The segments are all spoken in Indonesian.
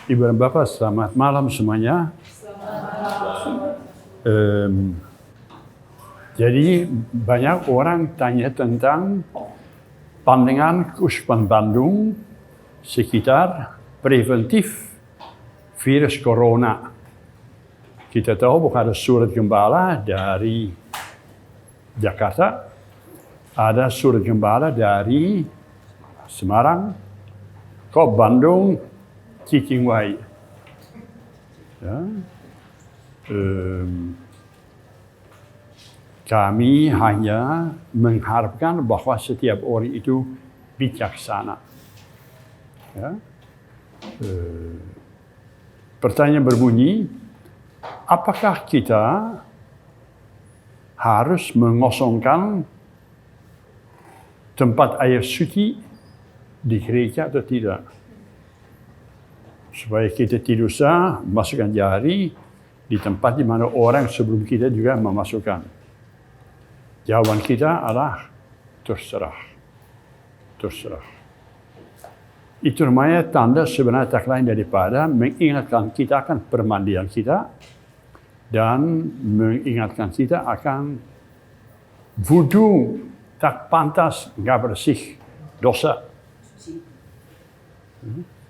Ibu dan Bapak, selamat malam semuanya. Jadi banyak orang tanya tentang pandangan Keuskupan Bandung sekitar preventif virus corona. Kita tahu bahwa ada surat gembala dari Jakarta, ada surat gembala dari Semarang, kok Bandung Cicingwai. Ya. Kami hanya mengharapkan bahwa setiap orang itu bijaksana. Ya. Pertanyaan berbunyi, apakah kita harus mengosongkan tempat air suci di gereja atau tidak? Supaya kita tidak usah masukkan jari di tempat di mana orang sebelum kita juga memasukkan. Jawaban kita adalah terserah. Terserah. Itu namanya tanda sebenarnya tak lain daripada mengingatkan kita akan permandian kita dan mengingatkan kita akan wudu tak pantas, nggak bersih, dosa.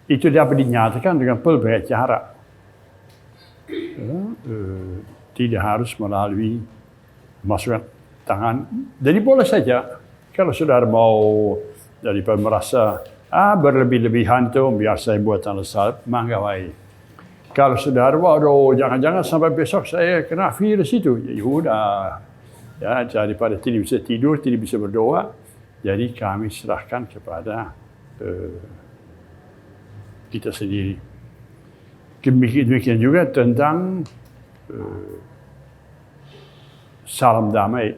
Itu dapat dinyatakan dengan pelbagai cara. Tidak harus melalui masukan tangan. Jadi boleh saja, kalau saudara mau daripada merasa berlebih-lebihan itu, biar saya buat tanda salib, mangga baik. Kalau saudara, waduh, jangan-jangan sampai besok saya kena virus itu, ya udah. Ya, daripada tidak bisa tidur, tidak bisa berdoa, jadi kami serahkan kepada kita sendiri. Demikian juga tentang salam damai.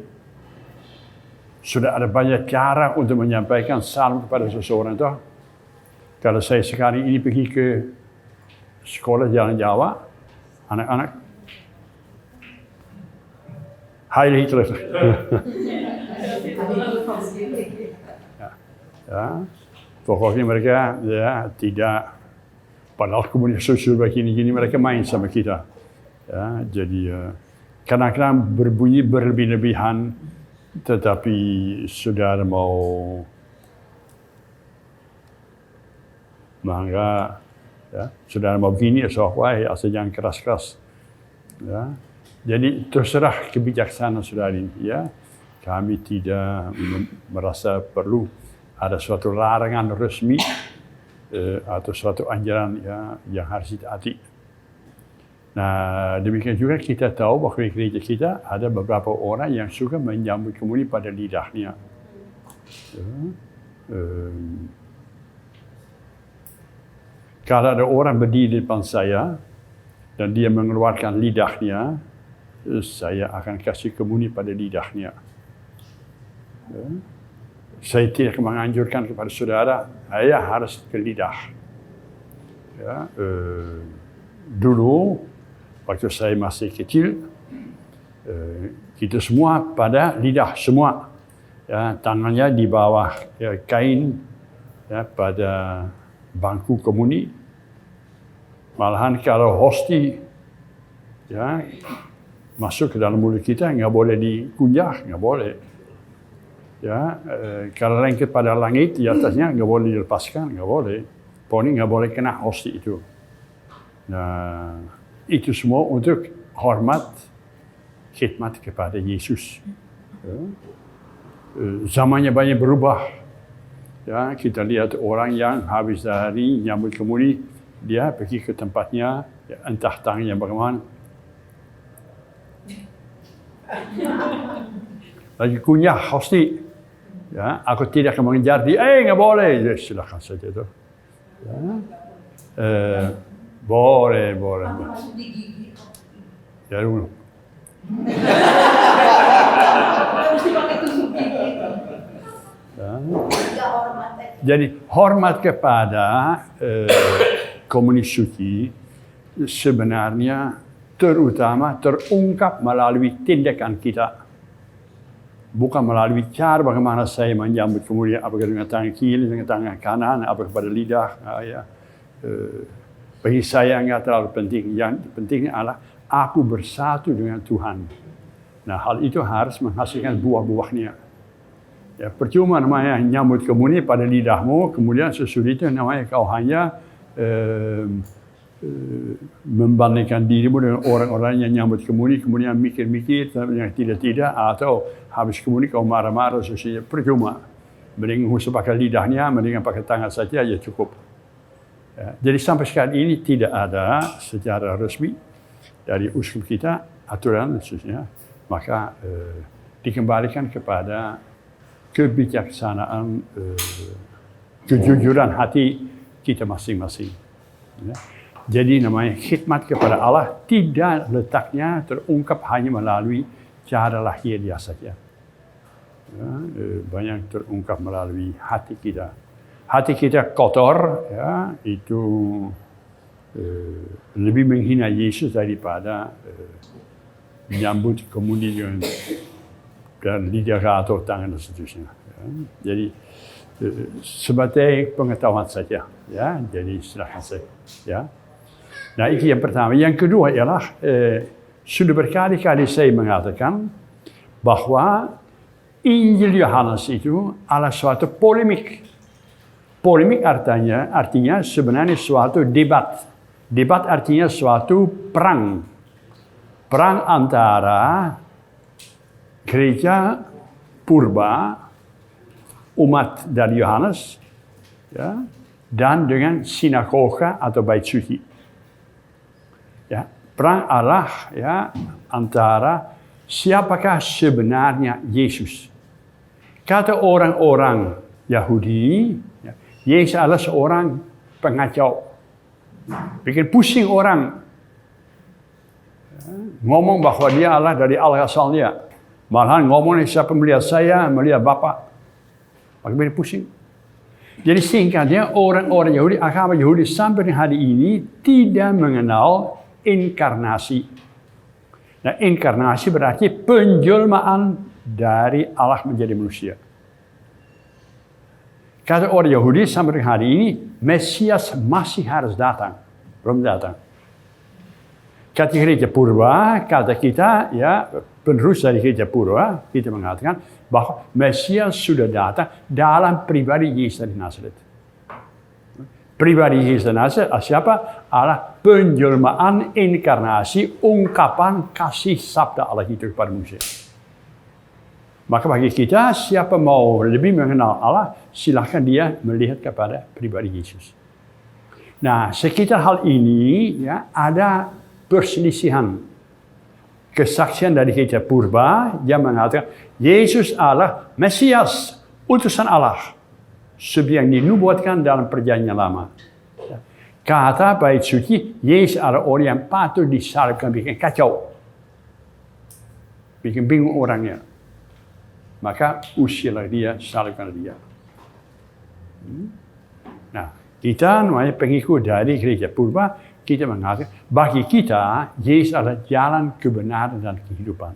Sudah ada banyak cara untuk menyampaikan salam kepada seseorang itu. Kalau saya sekarang ini pergi ke sekolah Jalan Jawa, anak-anak, Heil Hitler. Ya, pokoknya mereka ya tidak. Padahal komunitas sosial begini-gini mereka main sama kita. Ya, jadi kadang-kadang berbunyi berlebih-lebihan, tetapi saudara mau mangga, ya, saudara mau begini, asal jangan keras-keras. Ya. Jadi terserah kebijaksanaan saudara ini. Ya. Kami tidak merasa perlu ada suatu larangan resmi atau suatu anjuran yang harus ditaati. Nah, demikian juga kita tahu bahwa di gereja kita ada beberapa orang yang suka menyambut kemudi pada lidahnya. Kalau ada orang berdiri di depan saya dan dia mengeluarkan lidahnya, saya akan kasih kemudi pada lidahnya. Saya tidak menganjurkan kepada saudara, saya harus ke lidah. Ya, dulu, waktu saya masih kecil, kita semua pada lidah semua. Ya, tangannya di bawah kain ya, pada bangku komuni. Malahan kalau hosti ya, masuk ke dalam mulut kita, nggak boleh dikunjah, nggak boleh. Ya, kalau lengket pada langit di atasnya nggak boleh dilepaskan, nggak boleh. Pokoknya nggak boleh kena hosti itu. Nah, itu semua untuk hormat, khidmat kepada Yesus. Ya. Zamannya banyak berubah. Ya, kita lihat orang yang habis dari nyambut kemudi, dia pergi ke tempatnya, ya, entah tangannya bagaimana. Lagi kunyah hosti. Ya, aku tidak akan mengejar dia, nggak boleh. Ya, silakan saja itu. Ya. Boleh. Ya dulu. Ya. Jadi hormat kepada komunis suci sebenarnya terutama terungkap melalui tindakan kita. Bukan melalui cara bagaimana saya menyambut kemudian apakah dengan tangan kiri, dengan tangan kanan, apakah pada lidah. Bagi saya nggak terlalu penting. Yang penting adalah aku bersatu dengan Tuhan. Nah, hal itu harus menghasilkan buah-buahnya. Ya, percuma namanya nyambut kemuni pada lidahmu, kemudian sesudah itu namanya kau hanya membandingkan dirimu dengan orang-orang yang nyambut kemuni, kemudian mikir-mikir yang tidak-tidak, atau habis kemuni kau marah-marah, sesudah percuma. Mending usah pakai lidahnya, mendingan pakai tangan saja, ya cukup. Ya, jadi sampai sekarang ini tidak ada secara resmi dari uskup kita aturan khususnya, maka dikembalikan kepada kebijaksanaan, kejujuran hati kita masing-masing. Ya. Jadi namanya khidmat kepada Allah tidak letaknya terungkap hanya melalui cara lahiriah saja. Ya, banyak terungkap melalui hati kita. Hati kita kotor, ya, itu lebih menghina Yesus daripada menyambut kemudian dan lidah atau tangan dan seterusnya. Ya. Jadi sebagai pengetahuan saja, ya. Jadi silakan saya. Ya. Nah, itu yang pertama. Yang kedua ialah sudah berkali-kali saya mengatakan bahwa Injil Yohanes itu adalah suatu polemik. Polemik artinya sebenarnya suatu debat. Debat artinya suatu perang. Perang antara gereja purba, umat dari Yohanes, ya, dan dengan sinagoga atau bait suci. Ya, perang Allah, ya, antara siapakah sebenarnya Yesus. Kata orang-orang Yahudi, ya, Yesus adalah seorang pengacau. Bikin pusing orang. Ya, ngomong bahwa dia Allah dari Allah asalnya. Malahan ngomong siapa melihat saya, melihat Bapa. Maka bikin pusing. Jadi singkatnya orang-orang Yahudi, agama Yahudi sampai hari ini tidak mengenal inkarnasi. Nah, inkarnasi berarti penjelmaan dari Allah menjadi manusia. Kata orang Yahudi sampai hari ini, Mesias masih harus datang. Belum datang. Kata gereja purba, kata kita, ya, penerus dari gereja purba, kita mengatakan bahwa Mesias sudah datang dalam pribadi Yesus dari Nazaret. Pribadi Yesus dari Nazaret siapa? Allah penjelmaan inkarnasi, ungkapan kasih sabda Allah itu kepada manusia. Maka bagi kita, siapa mau lebih mengenal Allah, silahkan dia melihat kepada pribadi Yesus. Nah, sekitar hal ini, ya, ada perselisihan. Kesaksian dari gereja purba yang mengatakan Yesus adalah Mesias, utusan Allah, seperti yang dinubuatkan dalam perjanjian lama. Kata bait suci, Yesus adalah orang yang patut disalibkan, bikin kacau, bikin bingung orangnya. Maka usirlah dia, salibkanlah dia. Nah, kita namanya pengikut dari gereja purba, kita mengatakan, bagi kita, Yesus adalah jalan kebenaran dan kehidupan.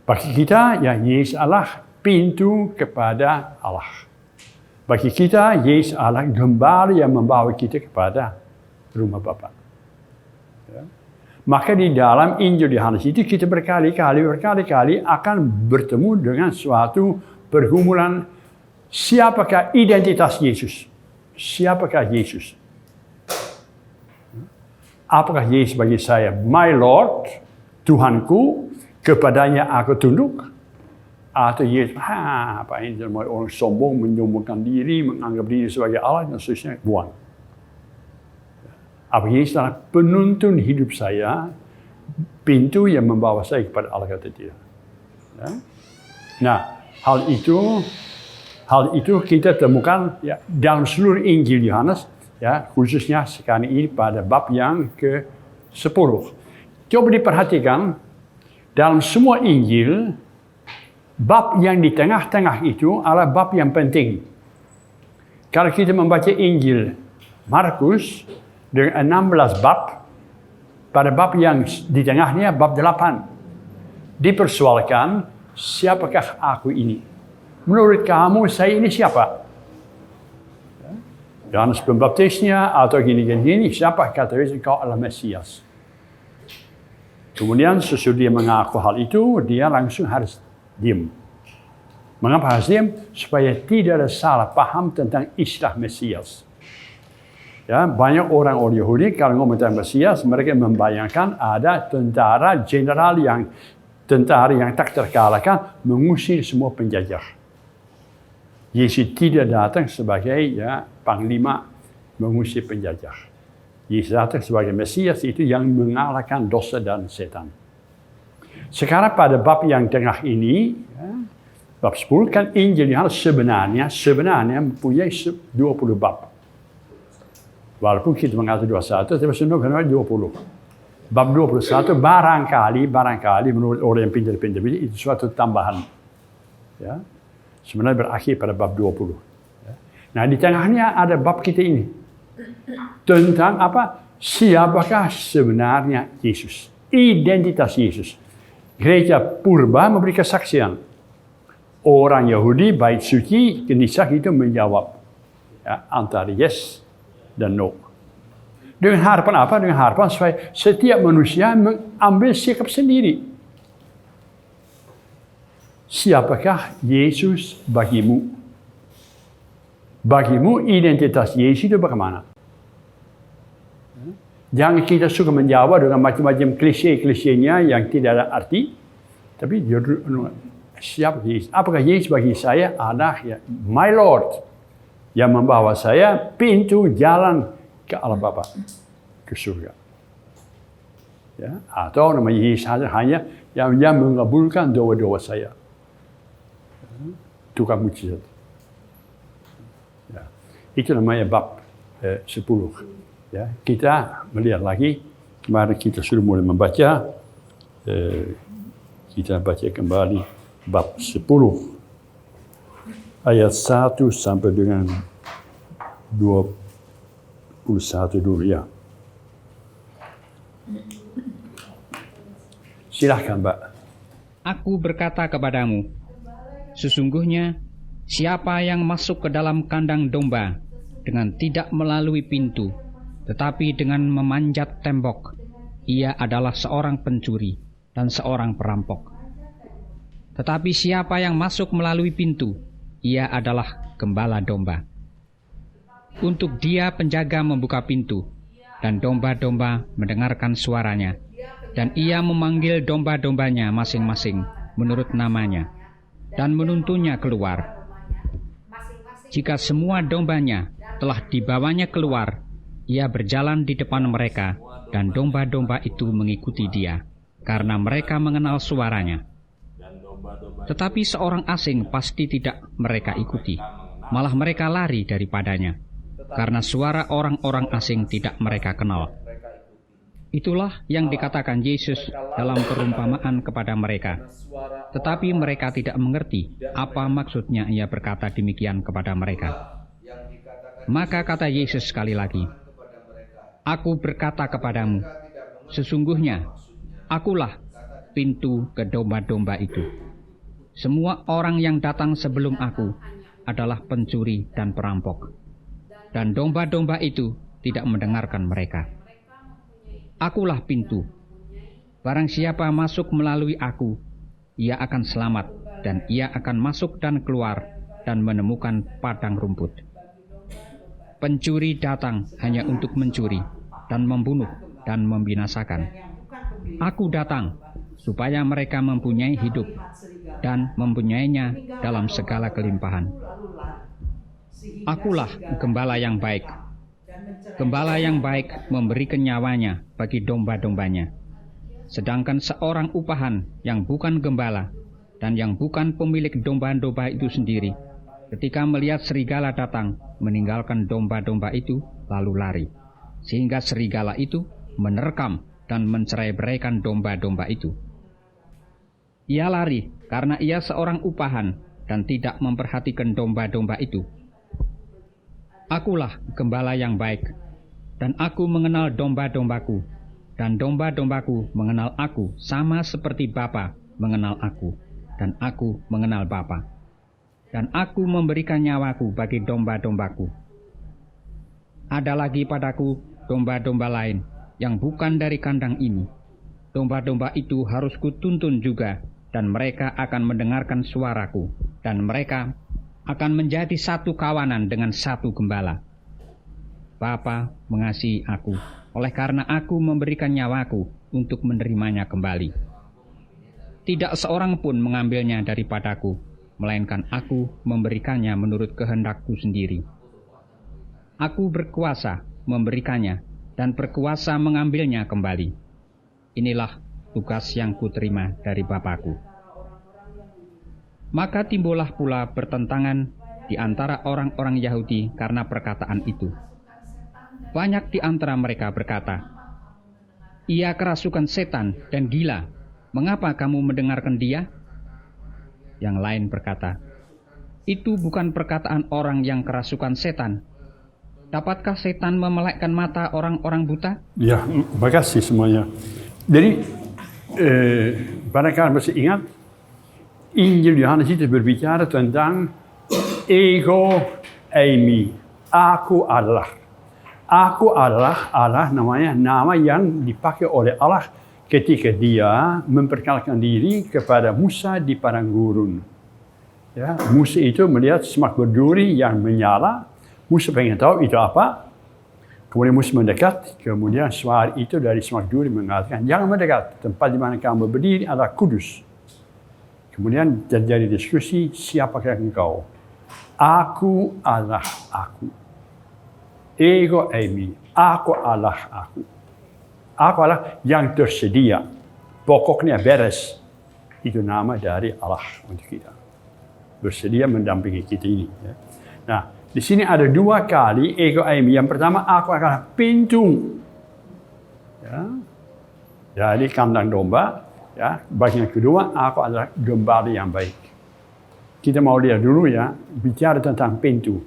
Bagi kita, ya, Yesus adalah pintu kepada Allah. Bagi kita, Yesus adalah gembala yang membawa kita kepada rumah Bapa. Ya. Maka di dalam Injil Yohanes itu kita berkali-kali akan bertemu dengan suatu pergumulan siapakah identitas Yesus? Siapakah Yesus? Apakah Yesus bagi saya my Lord, Tuhanku, kepadanya aku tunduk? Atau Yesus, apa ini orang sombong, menyombongkan diri, menganggap diri sebagai Allah, dan seterusnya, buang. Apa Yesus adalah penuntun hidup saya, pintu yang membawa saya kepada Allah, kata dia. Ya. Nah, hal itu kita temukan, ya, dalam seluruh Injil Yohanes, ya, khususnya sekarang ini pada bab yang ke-10. Coba diperhatikan, dalam semua Injil, bab yang di tengah-tengah itu adalah bab yang penting. Kalau kita membaca Injil Markus dengan 16 bab, pada bab yang di tengahnya, bab 8, dipersoalkan, siapakah aku ini? Menurut kamu, saya ini siapa? Yohanes Pembaptisnya atau gini. Siapa kata Yesus kau adalah Mesias? Kemudian sesudah dia mengaku hal itu, dia langsung harus diam. Mengapa harus diam? Supaya tidak ada salah paham tentang istilah Mesias. Ya, banyak orang Yahudi kalau ngomong tentang Mesias, mereka membayangkan ada tentara yang tak terkalahkan mengusir semua penjajah. Yesus tidak datang sebagai panglima mengusir penjajah. Yesus datang sebagai Mesias itu yang mengalahkan dosa dan setan. Sekarang pada bab yang tengah ini, bab 10 kan Injil Yohanes sebenarnya mempunyai 20 bab. Walaupun kita mengatakan 21, tapi sebenarnya 20. Bab 21 barangkali menurut orang yang pintar-pintar itu suatu tambahan. Ya. Sebenarnya berakhir pada bab 20. Ya. Nah, di tengahnya ada bab kita ini. Tentang apa? Siapakah sebenarnya Yesus? Identitas Yesus. Gereja purba memberi kesaksian. Orang Yahudi bait suci Knisah itu menjawab. Ya, antara yes dan no. Dengan harapan apa? Dengan harapan supaya setiap manusia mengambil sikap sendiri. Siapakah Yesus bagimu? Bagimu identitas Yesus itu bagaimana? Jangan kita suka menjawab dengan macam-macam klise-klisenya yang tidak ada arti. Tapi siapa Yesus? Apakah Yesus bagi saya adalah my Lord? Yang membawa saya pintu jalan ke Allah Bapa, ke surga. Ya, atau nama Yesus hanya yang mengabulkan doa-doa saya. Tukang mujizat. Ya. Itu namanya bab 10. Ya, kita melihat lagi, kemarin kita sudah mulai membaca, kita baca kembali bab 10. Ayat 1 sampai dengan 21 dulu ya. Silahkan, Mbak. Aku berkata kepadamu, sesungguhnya siapa yang masuk ke dalam kandang domba dengan tidak melalui pintu, tetapi dengan memanjat tembok, ia adalah seorang pencuri dan seorang perampok. Tetapi siapa yang masuk melalui pintu, ia adalah gembala domba. Untuk dia penjaga membuka pintu, dan domba-domba mendengarkan suaranya, dan ia memanggil domba-dombanya masing-masing menurut namanya, dan menuntunnya keluar. Jika semua dombanya telah dibawanya keluar, ia berjalan di depan mereka, dan domba-domba itu mengikuti dia, karena mereka mengenal suaranya. Tetapi seorang asing pasti tidak mereka ikuti, malah mereka lari daripadanya, karena suara orang-orang asing tidak mereka kenal. Itulah yang dikatakan Yesus dalam perumpamaan kepada mereka. Tetapi mereka tidak mengerti apa maksudnya ia berkata demikian kepada mereka. Maka kata Yesus sekali lagi, Aku berkata kepadamu, sesungguhnya akulah pintu ke domba-domba itu. Semua orang yang datang sebelum aku adalah pencuri dan perampok, dan domba-domba itu tidak mendengarkan mereka. Akulah pintu. Barang siapa masuk melalui aku, ia akan selamat, dan ia akan masuk dan keluar dan menemukan padang rumput. Pencuri datang hanya untuk mencuri dan membunuh dan membinasakan. Aku datang supaya mereka mempunyai hidup dan mempunyainya dalam segala kelimpahan. Akulah gembala yang baik. Gembala yang baik memberikan nyawanya bagi domba-dombanya. Sedangkan seorang upahan yang bukan gembala dan yang bukan pemilik domba-domba itu sendiri, ketika melihat serigala datang, meninggalkan domba-domba itu lalu lari, sehingga serigala itu menerkam dan mencerai-beraikan domba-domba itu. Ia lari karena ia seorang upahan dan tidak memperhatikan domba-domba itu. Akulah gembala yang baik, dan aku mengenal domba-dombaku, dan domba-dombaku mengenal aku sama seperti Bapa mengenal aku, dan aku mengenal Bapa. Dan aku memberikan nyawaku bagi domba-dombaku. ada lagi padaku domba-domba lain yang bukan dari kandang ini. Domba-domba itu harus kutuntun juga, dan mereka akan mendengarkan suaraku, dan mereka akan menjadi satu kawanan dengan satu gembala. Bapa mengasihi aku, oleh karena aku memberikan nyawaku untuk menerimanya kembali. Tidak seorang pun mengambilnya daripadaku, melainkan aku memberikannya menurut kehendakku sendiri. Aku berkuasa memberikannya dan berkuasa mengambilnya kembali. Inilah tugas yang kuterima dari Bapakku. Maka timbullah pula pertentangan di antara orang-orang Yahudi karena perkataan itu. Banyak di antara mereka berkata, "Ia kerasukan setan dan gila. Mengapa kamu mendengarkan dia?" Yang lain berkata, "Itu bukan perkataan orang yang kerasukan setan. Dapatkah setan memelekkan mata orang-orang buta?" Ya, terima kasih semuanya. Jadi, barangkali masih ingat, Injil Yohanes itu berbicara tentang ego eimi. Aku adalah. Aku adalah Allah, namanya nama yang dipakai oleh Allah ketika dia memperkenalkan diri kepada Musa di padang gurun. Ya, Musa itu melihat semak berduri yang menyala. Musa pengen tahu itu apa. Kemudian Musa mendekat. Kemudian suara itu dari semak duri mengatakan, "Jangan mendekat. Tempat di mana kamu berdiri adalah kudus." Kemudian terjadi diskusi, "Siapakah engkau?" "Aku adalah aku. Ego eimi. Aku adalah aku. Aku adalah yang tersedia. Pokoknya beres." Itu nama dari Allah untuk kita. Bersedia mendampingi kita ini. Ya. Nah, di sini ada dua kali ego eimi. Yang pertama, aku adalah pintu. Ya. Jadi kandang domba. Ya. Bagian kedua, aku adalah gembala yang baik. Kita mau lihat dulu ya, bicara tentang pintu.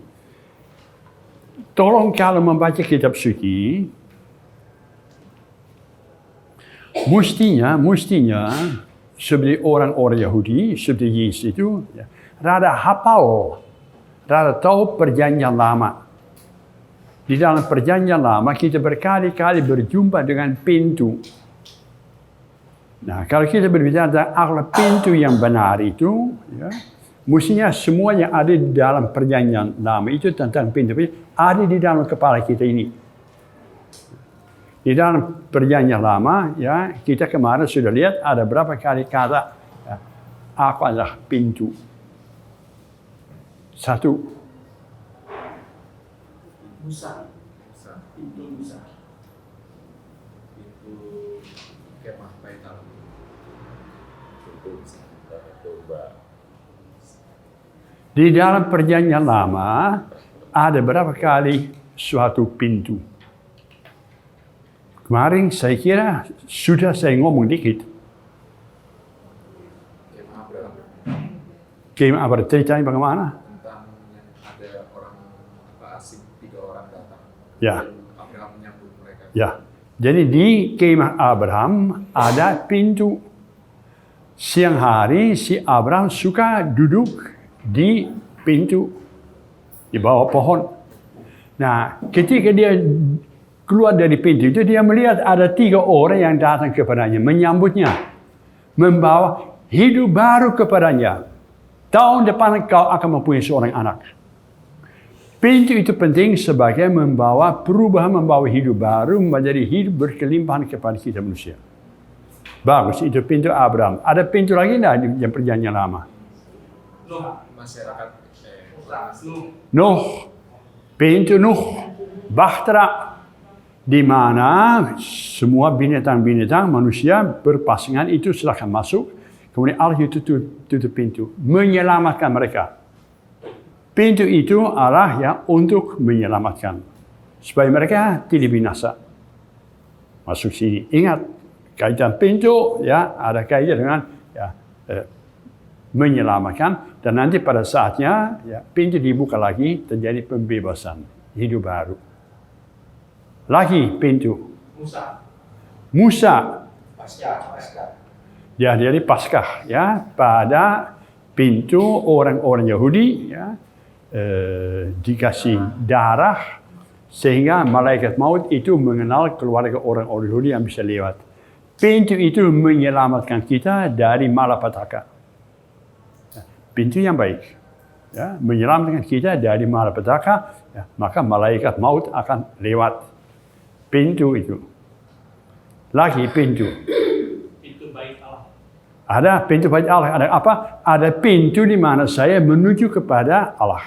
Tolong kalau membaca kitab suci, mestinya seperti orang-orang Yahudi, seperti Yesus itu, ya, rada hafal, rada tahu perjanjian lama. Di dalam perjanjian lama kita berkali-kali berjumpa dengan pintu. Nah, kalau kita berbicara tentang pintu yang benar itu, ya, mestinya semua yang ada di dalam perjanjian lama itu tentang pintu ada di dalam kepala kita ini. Di dalam perjanjian lama, ya, kita kemarin sudah lihat ada berapa kali kata, ya, aku adalah pintu. Satu. Musa. Pintu Musa. Pintu kemah Baital. Pintu Musa. Di dalam perjanjian lama ada berapa kali suatu pintu. Kemarin saya kira sudah saya ngomong dikit. Kemah Abraham ceritanya bagaimana? Tentang yang ada orang asing, 3 orang datang. Ya. Abraham menyambut mereka. Ya. Jadi di kemah Abraham ada pintu. Siang hari si Abraham suka duduk di pintu di bawah pohon. Nah, ketika dia keluar dari pintu itu, dia melihat ada 3 orang yang datang kepadanya, menyambutnya, membawa hidup baru kepadanya. Tahun depan kau akan mempunyai seorang anak. Pintu itu penting sebagai membawa perubahan, membawa hidup baru, menjadi hidup berkelimpahan kepada kita manusia. Bagus, itu pintu Abraham. Ada pintu lagi enggak di yang perjanjian lama? Masyarakat Nuh, pintu Nuh, Bahtera, di mana semua binatang-binatang manusia berpasangan itu silakan masuk. Kemudian Allah itu tutup pintu, menyelamatkan mereka. Pintu itu Allah yang untuk menyelamatkan, supaya mereka tidak binasa. Masuk sini. Ingat, kaitan pintu ya ada kaitan dengan ya, menyelamatkan, dan nanti pada saatnya ya, pintu dibuka lagi, terjadi pembebasan, hidup baru. Lagi pintu. Musa. Paskah. Ya, jadi Paskah ya, pada pintu orang-orang Yahudi ya, dikasih darah Sehingga malaikat maut itu mengenal keluarga orang-orang Yahudi yang bisa lewat. Pintu itu menyelamatkan kita dari malapetaka. Pintu yang baik. Ya, menyelamatkan kita dari malapetaka, ya, maka malaikat maut akan lewat pintu itu. Lagi pintu. Pintu bait Allah. Ada pintu bait Allah. Ada apa? Ada pintu di mana saya menuju kepada Allah.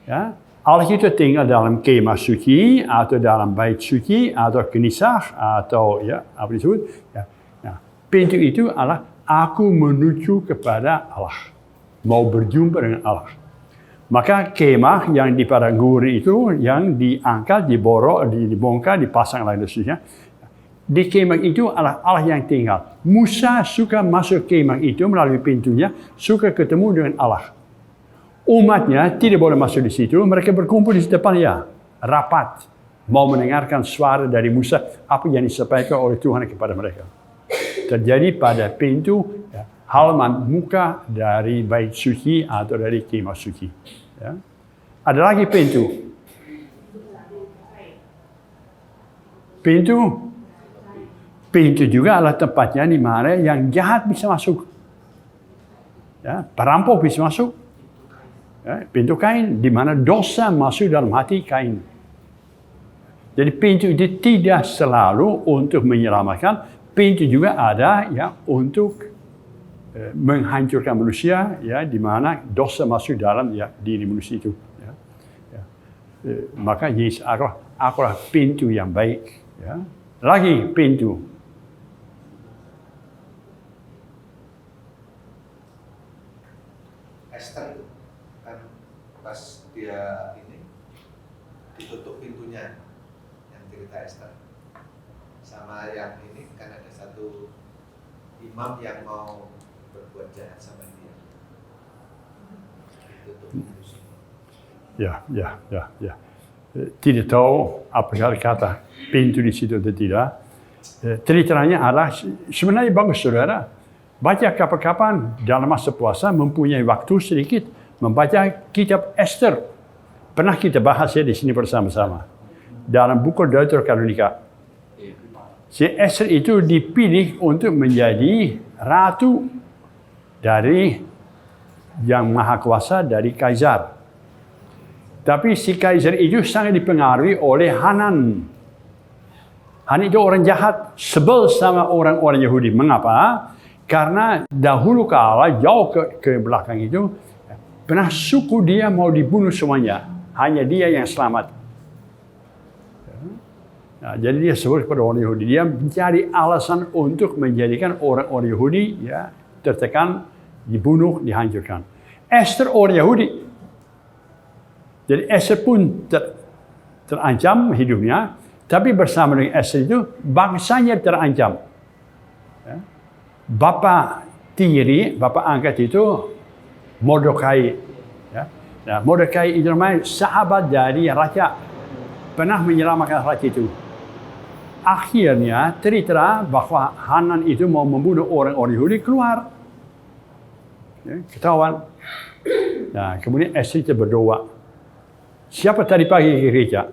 Ya, Allah itu tinggal dalam kemah suci atau dalam bait suci atau kenisah atau ya apa disebut. Ya. Nah, pintu itu adalah aku menuju kepada Allah. Mau berjumpa dengan Allah. Maka kemah yang di padang gurun itu yang diangkat, diborok, dibongkar, dipasang lagi dan seterusnya. Di kemah itu adalah Allah yang tinggal. Musa suka masuk kemah itu melalui pintunya, suka ketemu dengan Allah. Umatnya tidak boleh masuk di situ, mereka berkumpul di depannya, rapat, mau mendengarkan suara dari Musa, apa yang disampaikan oleh Tuhan kepada mereka. Terjadi pada pintu, ya, halaman muka dari bait suci atau dari kemah suci. Ya. Ada lagi pintu. Pintu juga adalah tempatnya di mana yang jahat bisa masuk. Ya, perampok bisa masuk. Ya, pintu Kain, di mana dosa masuk dalam hati Kain. Jadi pintu itu tidak selalu untuk menyelamatkan, pintu juga ada ya untuk menghancurkan manusia, ya, di mana dosa masuk dalam ya diri manusia itu. Ya. Ya. Maka Yesus akulah pintu yang baik. Ya. Lagi pintu. Esther itu kan pas dia ini ditutup pintunya, yang cerita Esther. Sama yang ini kan ada satu imam yang mau berbuat jahat sama dia. Ditutup pintu semua. Ya. Tidak tahu apakah kata pintu di situ atau tidak. Ceritanya adalah sebenarnya bagus saudara. Baca kapan-kapan dalam masa puasa mempunyai waktu sedikit membaca kitab Esther. Pernah kita bahas ya di sini bersama-sama. Dalam buku Deuterokanonika. Si Esther itu dipilih untuk menjadi ratu dari yang maha kuasa dari Kaisar. Tapi si Kaisar itu sangat dipengaruhi oleh Hanan. Hanan itu orang jahat, sebel sama orang-orang Yahudi. Mengapa? Karena dahulu kala jauh ke belakang itu pernah suku dia mau dibunuh semuanya, hanya dia yang selamat. Nah, jadi dia sebut kepada orang Yahudi, dia mencari alasan untuk menjadikan orang-orang Yahudi ya tertekan, dibunuh, dihancurkan. Esther orang Yahudi, jadi Esther pun terancam hidupnya, tapi bersama dengan Esther itu bangsanya terancam. Ya. Bapa tiri, bapa angkat itu Mordekai. Ya. Nah, Mordekai itu namanya sahabat dari raja, pernah menyelamatkan raja itu. Akhirnya cerita bahwa Hanan itu mau membunuh orang-orang Yahudi keluar. Ya, ketahuan. Nah, kemudian Esther itu berdoa. Siapa tadi pagi ke gereja?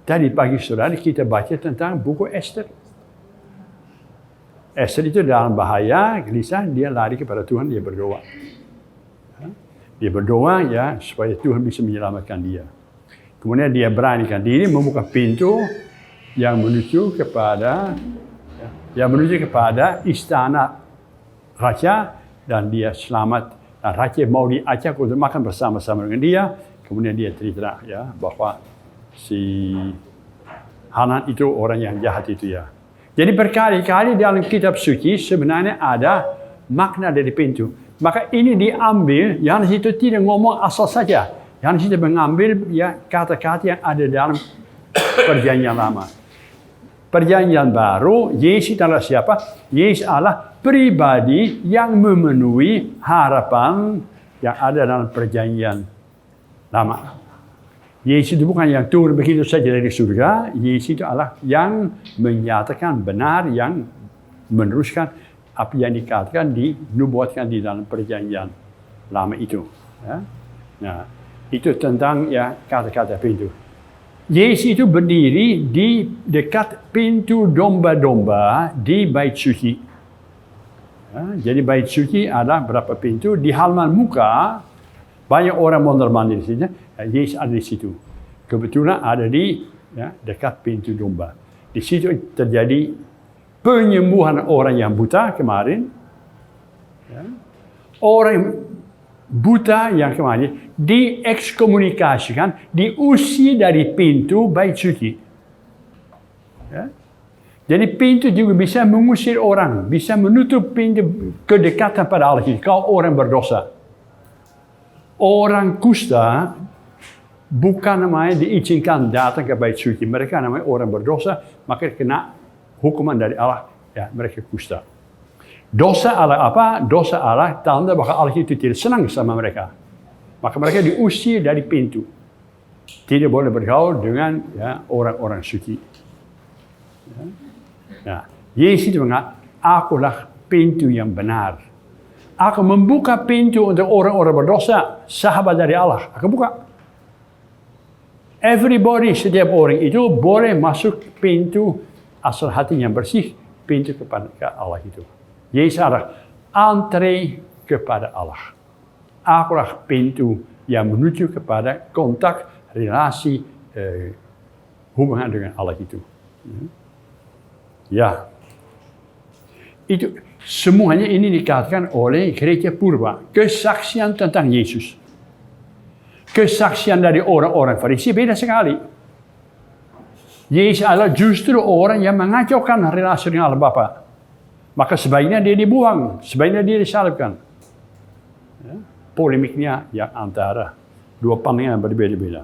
Tadi pagi saudara kita baca tentang buku Esther. Esther itu dalam bahaya, gelisah, dia lari kepada Tuhan, dia berdoa. Dia berdoa ya supaya Tuhan bisa menyelamatkan dia. Kemudian dia beranikan diri membuka pintu yang menuju kepada istana raja dan dia selamat. Dan raja mau diajak untuk makan bersama-sama dengan dia. Kemudian dia cerita ya bahwa si Hanan itu orang yang jahat itu ya. Jadi berkali-kali dalam kitab suci sebenarnya ada makna dari pintu. Maka ini diambil, yang situ tidak ngomong asal saja. Yang situ mengambil ya kata-kata yang ada dalam perjanjian lama. Perjanjian baru, Yesus adalah siapa? Yesus adalah pribadi yang memenuhi harapan yang ada dalam perjanjian lama. Yesus itu bukan yang turun begitu saja dari surga. Yesus itu adalah yang menyatakan benar, yang meneruskan apa yang dikatakan, dinubuatkan di dalam perjanjian lama itu. Ya. Nah, Itu tentang kata-kata pintu. Yesus itu berdiri di dekat pintu domba-domba di Bait Suci. Jadi Bait Suci ada berapa pintu? Di halaman muka banyak orang mondar-mandir di sini. Yesus ada di situ. Kebetulan ada di dekat pintu domba. Di situ terjadi penyembuhan orang yang buta kemarin. Orang buta yang kemarin diekskomunikasikan, diusir dari pintu Bait Suci. Jadi pintu juga bisa mengusir orang, bisa menutup pintu kedekatan pada Allah kalau orang berdosa. Orang kusta bukan namanya diizinkan datang ke Bait Suci. Mereka namanya orang berdosa, maka kena hukuman dari Allah. Mereka kusta. Dosa Allah apa? Dosa Allah tanda bahwa Allah itu tidak senang sama mereka. Maka mereka diusir dari pintu. Tidak boleh bergaul dengan orang-orang suci. Yesus itu mengatakan, akulah pintu yang benar. Aku membuka pintu untuk orang-orang berdosa, sahabat dari Allah. Aku buka. Everybody, setiap orang itu boleh masuk pintu asal hatinya bersih, pintu kepada Allah itu. Yesus adalah antre kepada Allah. Akulah pintu yang menuju kepada kontak, relasi, hubungan dengan Allah itu. Itu semuanya ini dikatakan oleh gereja purba. Kesaksian tentang Yesus. Kesaksian dari orang-orang Farisi beda sekali. Yesus adalah justru orang yang mengacaukan relasi dengan Allah Bapa. Maka sebaiknya dia dibuang, sebaiknya dia disalibkan. Polemiknya yang antara dua pandangan yang berbeda-beda.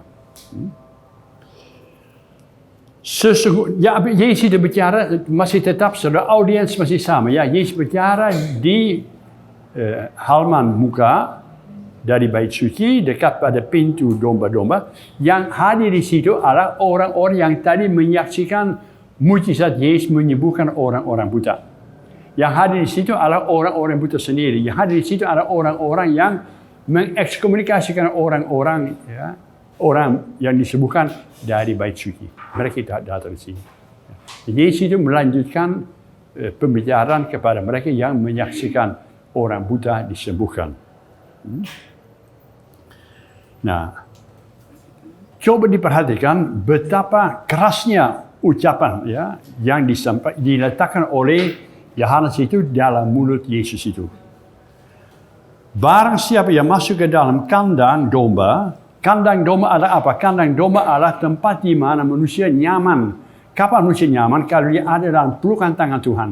Yesus itu bicara masih tetap saudara audiens masih sama. Yesus bicara di halaman muka dari Bait Suci dekat pada pintu domba-domba. Yang hadir di situ adalah orang-orang yang tadi menyaksikan mujizat Yesus menyembuhkan orang-orang buta. Yang hadir di situ adalah orang-orang buta sendiri. Yang hadir di situ adalah orang-orang yang mengekskomunikasikan orang-orang orang yang disembuhkan dari Bait Suci. Mereka tidak datang di sini. Yesus itu melanjutkan pembicaraan kepada mereka yang menyaksikan orang buta disembuhkan. Nah, coba diperhatikan betapa kerasnya ucapan yang diletakkan oleh Yohanes itu dalam mulut Yesus itu. Barang siapa yang masuk ke dalam kandang domba adalah apa? Kandang domba adalah tempat di mana manusia nyaman. Kapan manusia nyaman? Kalau dia ada dalam pelukan tangan Tuhan.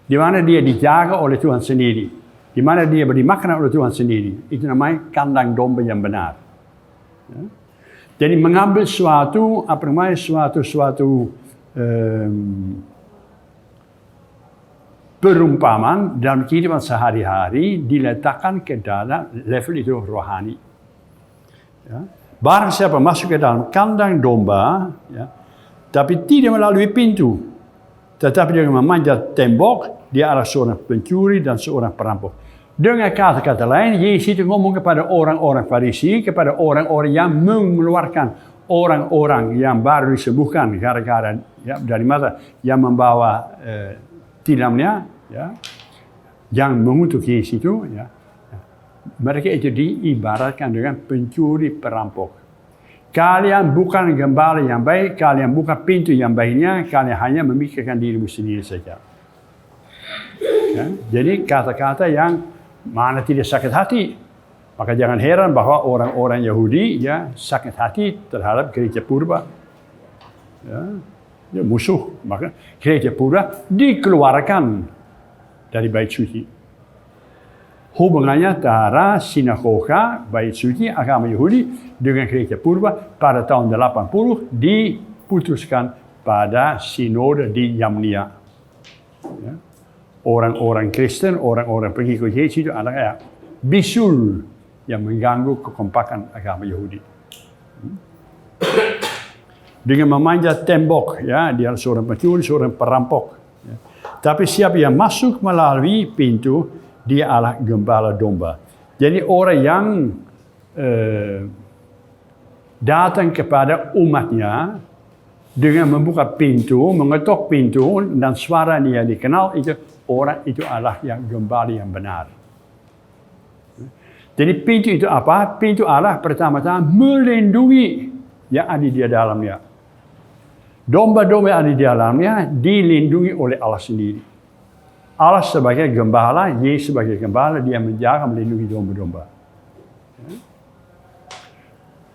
Di mana dia dijaga oleh Tuhan sendiri. Di mana dia dimakan oleh Tuhan sendiri. Itu namanya kandang domba yang benar. Jadi mengambil suatu perumpamaan dalam kehidupan sehari-hari diletakkan ke dalam level itu rohani. Barang siapa masuk ke dalam kandang domba, tapi tidak melalui pintu, tetapi dengan memanjat tembok, dia adalah seorang pencuri dan seorang perampok. Dengan kata-kata lain, Yesus itu ngomong kepada orang-orang Farisi, kepada orang-orang yang mengeluarkan orang-orang yang baru disembuhkan gara-gara dari mata yang membawa tilamnya, yang mengutuk Yesus itu, mereka itu diibaratkan dengan pencuri perampok. Kalian bukan gembala yang baik, kalian bukan pintu yang baiknya, kalian hanya memikirkan dirimu sendiri saja. Jadi kata-kata yang mana tidak sakit hati. Maka jangan heran bahwa orang-orang Yahudi sakit hati terhadap gereja purba. Musuh. Maka gereja purba dikeluarkan dari Bait Suci. Hubungannya antara sinagoga, Bait Suci, agama Yahudi dengan gereja purba pada tahun 80 diputuskan pada sinode di Yamnia. Orang-orang Kristen, orang-orang pengikut Yesus itu adalah bisul yang mengganggu kekompakan agama Yahudi. Dengan memanjat tembok, dia adalah seorang pencuri, seorang perampok. Tapi siapa yang masuk melalui pintu, dia adalah gembala domba. Jadi orang yang datang kepada umatnya dengan membuka pintu, mengetuk pintu, dan suara dia dikenal, itu orang itu adalah yang gembala yang benar. Jadi pintu itu apa? Pintu Allah pertama-tama melindungi yang ada di dalamnya. Domba-domba yang ada di dalamnya dilindungi oleh Allah sendiri. Allah sebagai gembala, Yesus sebagai gembala, dia menjaga, melindungi domba-domba.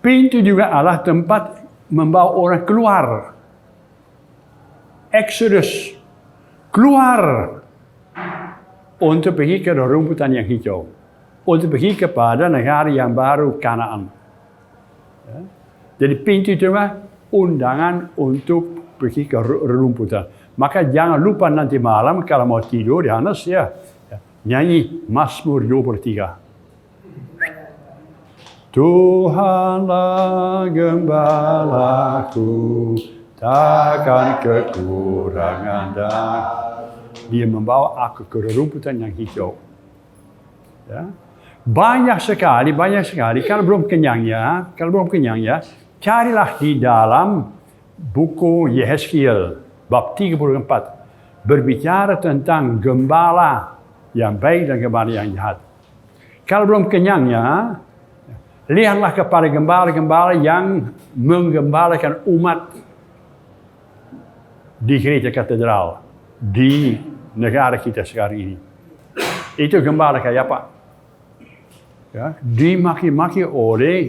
Pintu juga Allah tempat membawa orang keluar. Exodus. Keluar. Untuk pergi ke rumputan yang hijau. Untuk pergi kepada negara yang baru, Kanaan. Jadi pintu itu undangan untuk pergi ke rumputan. Maka jangan lupa nanti malam kalau mau tidur di Hanes nyanyi Mazmur 23. Tuhanlah gembalaku, takkan kekurangan dan dia membawa aku ke rumputan yang hijau. Ya. Banyak sekali, kalau belum kenyang ya, carilah di dalam buku Yehezkiel, bab 34, berbicara tentang gembala yang baik dan gembala yang jahat. Kalau belum kenyang ya, lihatlah kepada gembala-gembala yang menggembalakan umat di gereja katedral, di negara kita sekarang ini. Itu gembala kayak apa? Ya, dimaki-maki oleh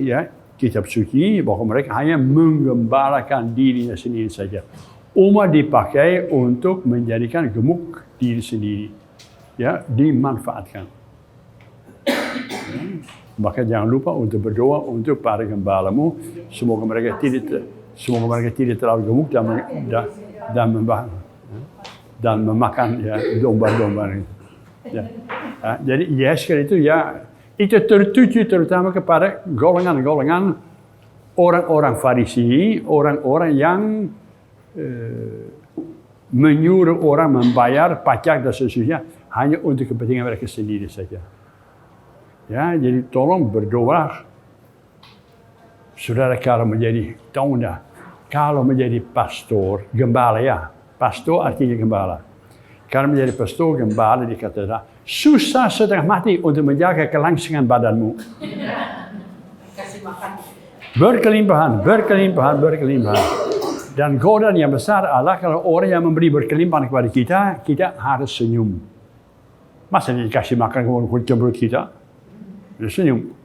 kitab suci bahwa mereka hanya menggembalakan dirinya sendiri saja. Umat dipakai untuk menjadikan gemuk diri sendiri. Ya, dimanfaatkan. Maka jangan lupa untuk berdoa untuk para gembalamu, semoga mereka tidak terlalu gemuk dan memakan domba-domba. Jadi Yehezkiel itu itu tertuju terutama kepada golongan-golongan orang-orang Farisi, orang-orang yang menyuruh orang membayar pajak dan seterusnya hanya untuk kepentingan mereka sendiri saja. Ya, jadi tolong berdoa, saudara kalau menjadi pastor, gembala ya, pastor artinya gembala. Kalau menjadi pastor, gembala di katedral, susah setengah mati untuk menjaga kelangsungan badanmu. Kasih makan. Berkelimpahan. Dan godaan yang besar adalah kalau orang yang memberi berkelimpahan kepada kita harus senyum. Masa dikasih makan ke mulut kita? Dia senyum.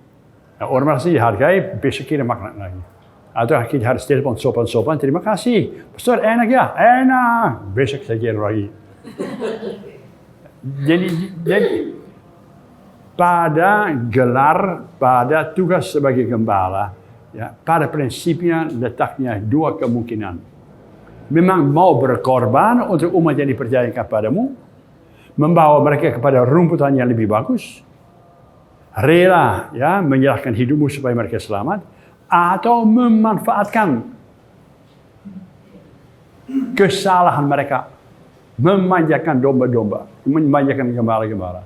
Nah, orang masih dihargai, besok kita makan lagi. Atau kita harus telepon sopan-sopan, terima kasih. Pastor, enak ya? Enak. Besok saya kira lagi. Jadi pada gelar, pada tugas sebagai gembala, ya, pada prinsipnya letaknya dua kemungkinan. Memang mau berkorban untuk umat yang dipercayakan kepadamu, membawa mereka kepada rumputan yang lebih bagus, rela ya menyerahkan hidupmu supaya mereka selamat, atau memanfaatkan kesalahan mereka, memanjakan domba-domba, memanjakan gembala-gembala.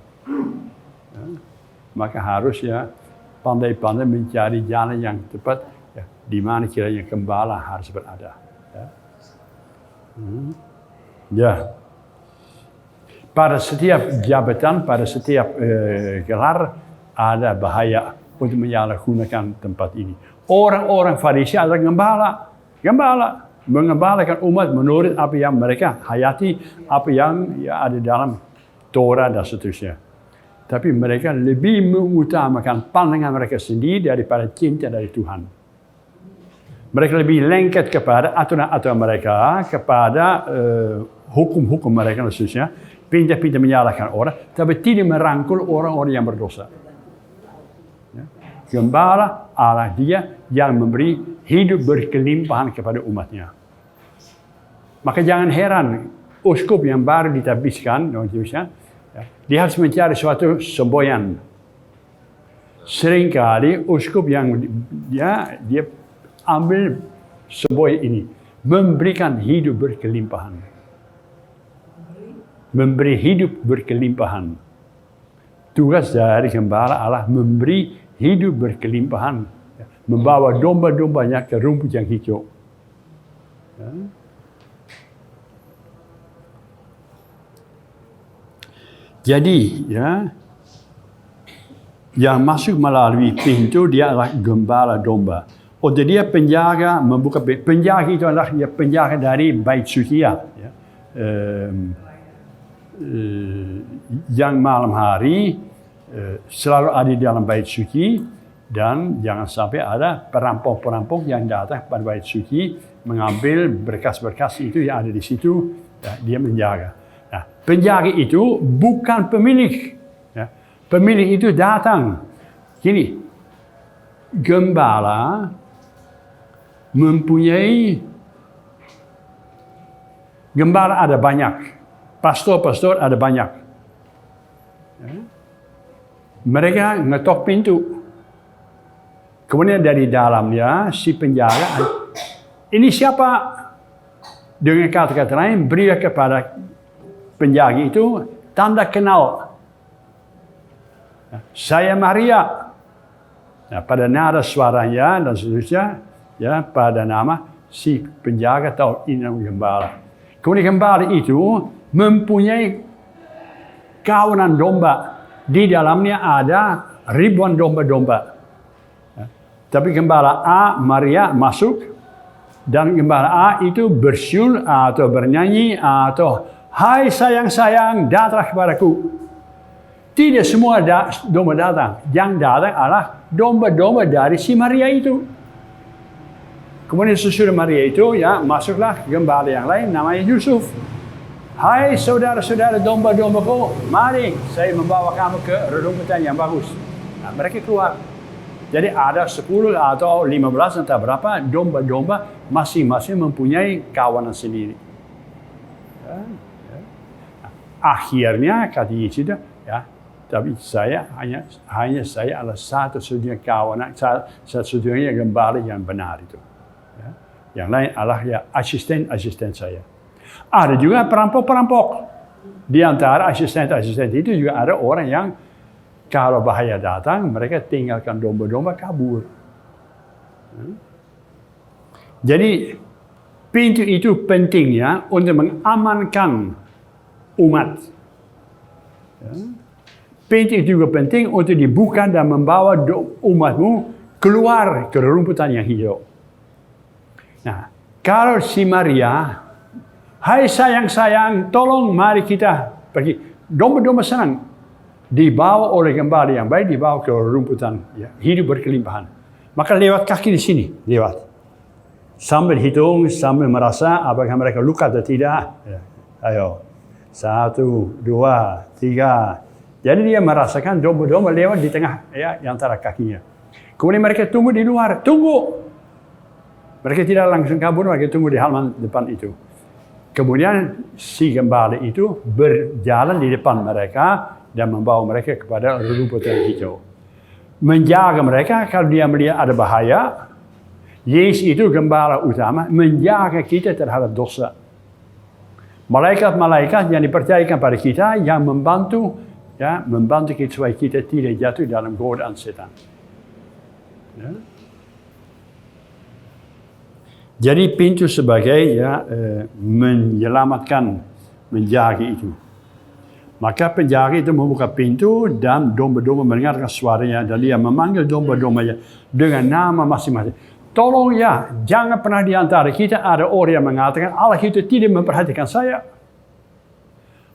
Ya, maka harus ya pandai-pandai mencari jalan yang tepat ya, di mana kiranya gembala harus berada. Ya. Pada setiap jabatan, pada setiap gelar ada bahaya untuk menyalahgunakan tempat ini. Orang-orang Farisi adalah gembala, mengembalakan umat menurut apa yang mereka hayati, apa yang ada dalam Torah dan seterusnya. Tapi mereka lebih mengutamakan pandangan mereka sendiri daripada cinta dari Tuhan. Mereka lebih lengket kepada aturan-aturan mereka, kepada hukum-hukum mereka dan seterusnya. Pintar-pintar menyalahkan orang, tapi tidak merangkul orang-orang yang berdosa. Ya. Gembala adalah dia yang memberi hidup berkelimpahan kepada umatnya. Maka jangan heran, uskup yang baru ditabiskan, dia harus mencari suatu semboyan. Seringkali uskup yang dia ambil semboyan ini, memberikan hidup berkelimpahan. Memberi hidup berkelimpahan. Tugas dari gembala adalah memberi hidup berkelimpahan, ya, membawa domba-dombanya ke rumput yang hijau. Ya. Jadi, ya, yang masuk melalui pintu dia adalah gembala domba. Untuk dia penjaga membuka pintu. Penjaga itu adalah dia penjaga dari bait suci ya. Yang malam hari selalu ada di dalam bait suci dan jangan sampai ada perampok-perampok yang datang pada bait suci mengambil berkas-berkas itu yang ada di situ. Ya, dia menjaga. Nah, penjaga itu bukan pemilik. Ya. Pemilik itu datang. Gini, gembala mempunyai gembala ada banyak, pastor-pastor ada banyak. Ya. Mereka ngetok pintu. Kemudian dari dalamnya si penjaga, ini siapa? Dengan kata-kata lain, beri kepada penjaga itu tanda kenal. Saya Maria. Nah, pada nada suaranya dan seterusnya, ya, pada nama si penjaga tahu ini gembala. Kemudian gembala itu mempunyai kawanan domba. Di dalamnya ada ribuan domba-domba. Ya. Tapi gembala A, Maria masuk. Dan gembala A itu bersyul atau bernyanyi atau hai sayang-sayang datang kepadaku. Tidak semua domba datang. Yang datang adalah domba-domba dari si Maria itu. Kemudian sesudah Maria itu ya masuklah gembala yang lain namanya Yusuf. Hai saudara-saudara domba-dombaku, mari saya membawa kamu ke rerumputan yang bagus. Nah, mereka keluar. Jadi ada 10 atau 15 entah berapa domba-domba masing-masing mempunyai kawanan sendiri. Ya, ya. Akhirnya kata Yesus, ya, tapi saya hanya saya adalah satu-satunya kawanan, satu-satunya gembala yang benar itu. Ya. Yang lain adalah ya asisten-asisten saya. Ada juga perampok-perampok. Di antara asisten-asisten itu juga ada orang yang kalau bahaya datang, mereka tinggalkan domba-domba kabur. Jadi, pintu itu pentingnya untuk mengamankan umat. Pintu itu juga penting untuk dibuka dan membawa umatmu keluar ke rumputan yang hijau. Nah, kalau si Maria, hai sayang-sayang, tolong mari kita pergi. Domba-domba senang. Dibawa oleh gembala yang baik, dibawa ke rumputan, ya, hidup berkelimpahan. Maka lewat kaki di sini, lewat. Sambil hitung, sambil merasa apakah mereka luka atau tidak. Ya. Ayo, 1, 2, 3. Jadi dia merasakan domba-domba lewat di tengah, ya, di antara kakinya. Kemudian mereka tunggu di luar, tunggu. Mereka tidak langsung kabur, mereka tunggu di halaman depan itu. Kemudian si gembala itu berjalan di depan mereka dan membawa mereka kepada rumputan hijau. Menjaga mereka kalau dia melihat ada bahaya. Yesus itu gembala utama, menjaga kita terhadap dosa. Malaikat-malaikat yang dipercayakan pada kita yang membantu kita supaya kita tidak jatuh dalam godaan setan. Ya. Jadi pintu sebagai menyelamatkan, menjaga itu. Maka penjaga itu membuka pintu dan domba-domba mendengarkan suaranya dan dia memanggil domba-dombanya dengan nama masing-masing. Tolong ya, jangan pernah di antara kita ada orang yang mengatakan Allah itu tidak memperhatikan saya.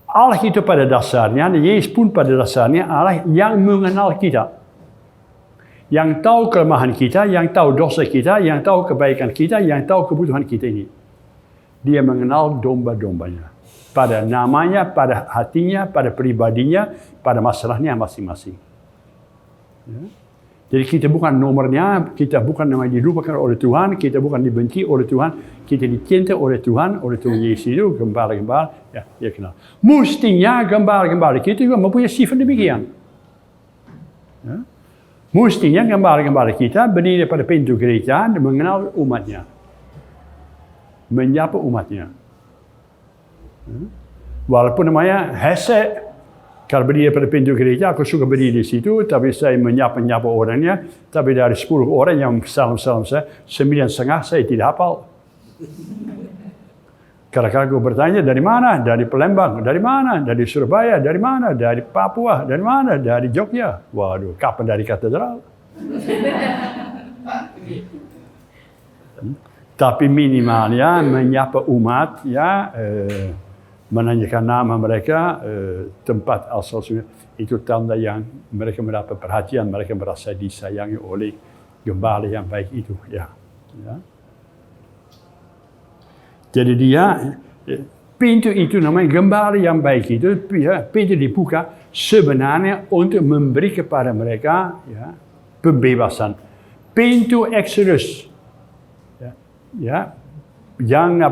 Allah itu pada dasarnya, Yesus pun pada dasarnya Allah yang mengenal kita. Yang tahu kelemahan kita, yang tahu dosa kita, yang tahu kebaikan kita, yang tahu kebutuhan kita ini. Dia mengenal domba-dombanya. Pada namanya, pada hatinya, pada pribadinya, pada masalahnya masing-masing. Ya. Jadi kita bukan nomornya, kita bukan namanya dilupakan oleh Tuhan, kita bukan dibenci oleh Tuhan, kita dicinta oleh Tuhan Yesus itu, gembala-gembala, ya, dia kenal. Mestinya gembala-gembala kita juga mempunyai sifat demikian. Ya. Mestinya gembala-gembala kita berdiri pada pintu gereja dan mengenal umatnya. Menyapa umatnya. Walaupun namanya hesek, Kalau berdiri pada pintu gereja, aku suka berdiri di situ, tapi saya menyapa orangnya. Tapi dari 10 orang yang salam-salam saya, 9,5 saya tidak hafal. Kadang-kadang aku bertanya, dari mana? Dari Palembang. Dari mana? Dari Surabaya. Dari mana? Dari Papua. Dari mana? Dari Jogja. Waduh, kapan dari katedral? Tapi minimalnya menyapa umat, ya, menanyakan nama mereka, tempat asal-usulnya, itu tanda yang mereka mendapat perhatian, mereka merasa disayangi oleh gembala yang baik itu. Ya. Jadi dia, pintu itu namanya gembala yang baik itu, ya, pintu dibuka sebenarnya untuk memberi kepada mereka, ya, pembebasan. Pintu Exodus, ya, yang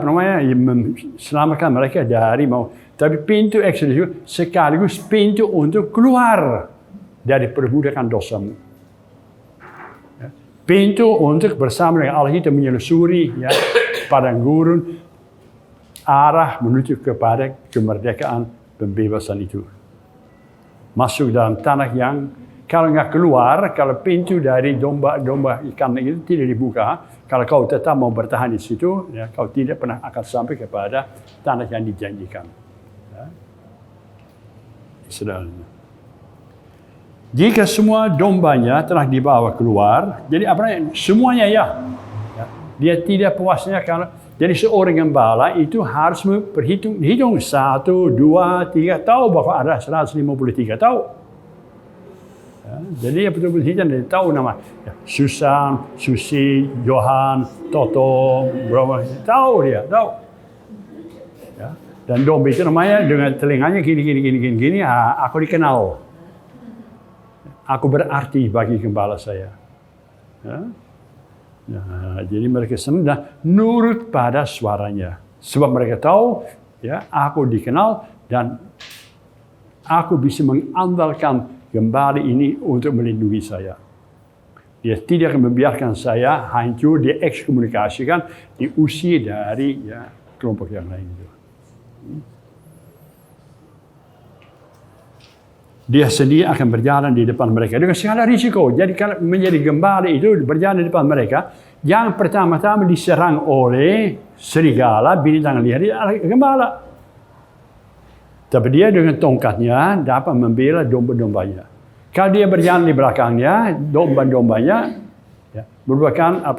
selamatkan mereka dari mau. Tapi pintu Exodus itu sekaligus pintu untuk keluar dari perbudakan dosamu. Ya. Pintu untuk bersama dengan Allah kita menyelusuri, ya, padang gurun, arah menuju kepada kemerdekaan pembebasan itu. Masuk dalam tanah yang kalau nggak keluar, kalau pintu dari domba ikan itu tidak dibuka, kalau kau tetap mau bertahan di situ, ya, kau tidak pernah akan sampai kepada tanah yang dijanjikan. Ya. Saudara. Jika semua dombanya telah dibawa keluar, jadi semuanya ya. Dia tidak puasnya kalau jadi seorang gembala itu harus dihitung 1, 2, 3 tahu bahwa ada 153 tahu. Ya, jadi dia betul-betul dia tahu nama ya, Susan, Susi, Johan, Toto, berapa tahu dia tahu. Ya. Dan domba itu namanya dengan telinganya gini, aku dikenal. Aku berarti bagi gembala saya. Ya. Nah, jadi mereka senang nurut pada suaranya. Sebab mereka tahu, ya, aku dikenal dan aku bisa mengandalkan gembala ini untuk melindungi saya. Dia tidak akan membiarkan saya hancur, dia ekskomunikasikan, diusir dari, ya, kelompok yang lain itu. Dia sendiri akan berjalan di depan mereka dengan segala risiko. Jadi kalau menjadi gembala itu berjalan di depan mereka, yang pertama-tama diserang oleh serigala, binatang liar, adalah gembala. Tapi dia dengan tongkatnya dapat membela domba-dombanya. Kalau dia berjalan di belakangnya, domba-dombanya, ya, merupakan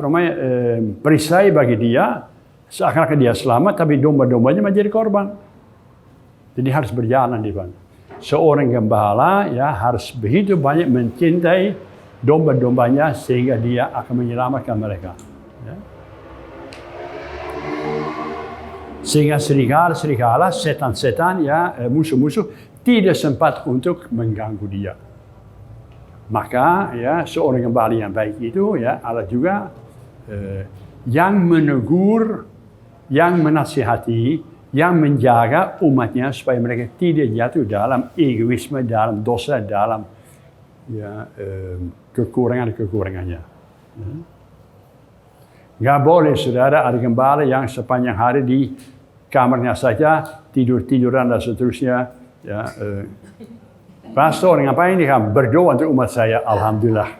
perisai bagi dia, seakan-akan dia selamat, tapi domba-dombanya menjadi korban. Jadi harus berjalan di depan. Seorang gembala, ya, harus begitu banyak mencintai domba-dombanya sehingga dia akan menyelamatkan mereka. Ya. Sehingga serigala, setan-setan, ya, musuh-musuh tidak sempat untuk mengganggu dia. Maka, ya, seorang gembala yang baik itu, ya, adalah juga yang menegur, yang menasihati, yang menjaga umatnya supaya mereka tidak jatuh dalam egoisme, dalam dosa, dalam, ya, kekurangannya. Nggak boleh, saudara, ada gembala yang sepanjang hari di kamarnya saja, tidur-tiduran dan seterusnya. Ya, pastor, ngapain ini? Berdoa untuk umat saya, alhamdulillah.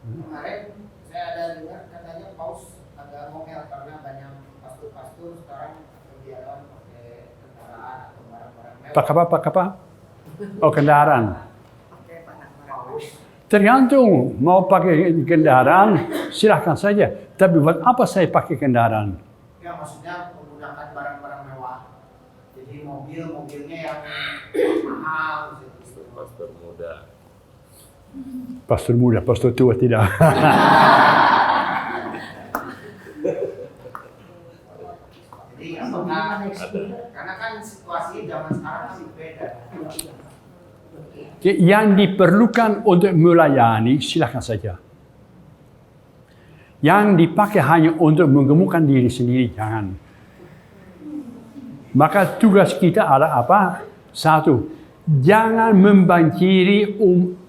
Kemarin saya ada dengar katanya paus agak ngomel karena banyak pastor-pastor sekarang kegiatan pakai kendaraan atau barang-barang mewah. Pakai apa? Oh, kendaraan. Pakai paus. Tergantung, mau pakai kendaraan, silahkan saja. Tapi buat apa saya pakai kendaraan? Ya, maksudnya menggunakan barang-barang mewah. Jadi mobilnya yang mahal. Pastor muda. Pastor muda, pastor tua tidak. Jadi apakah karena kan situasi zaman sekarang masih beda. Yang diperlukan untuk melayani, silakan saja. Yang dipakai hanya untuk menggemukkan diri sendiri, jangan. Maka tugas kita adalah apa? 1, jangan membanjiri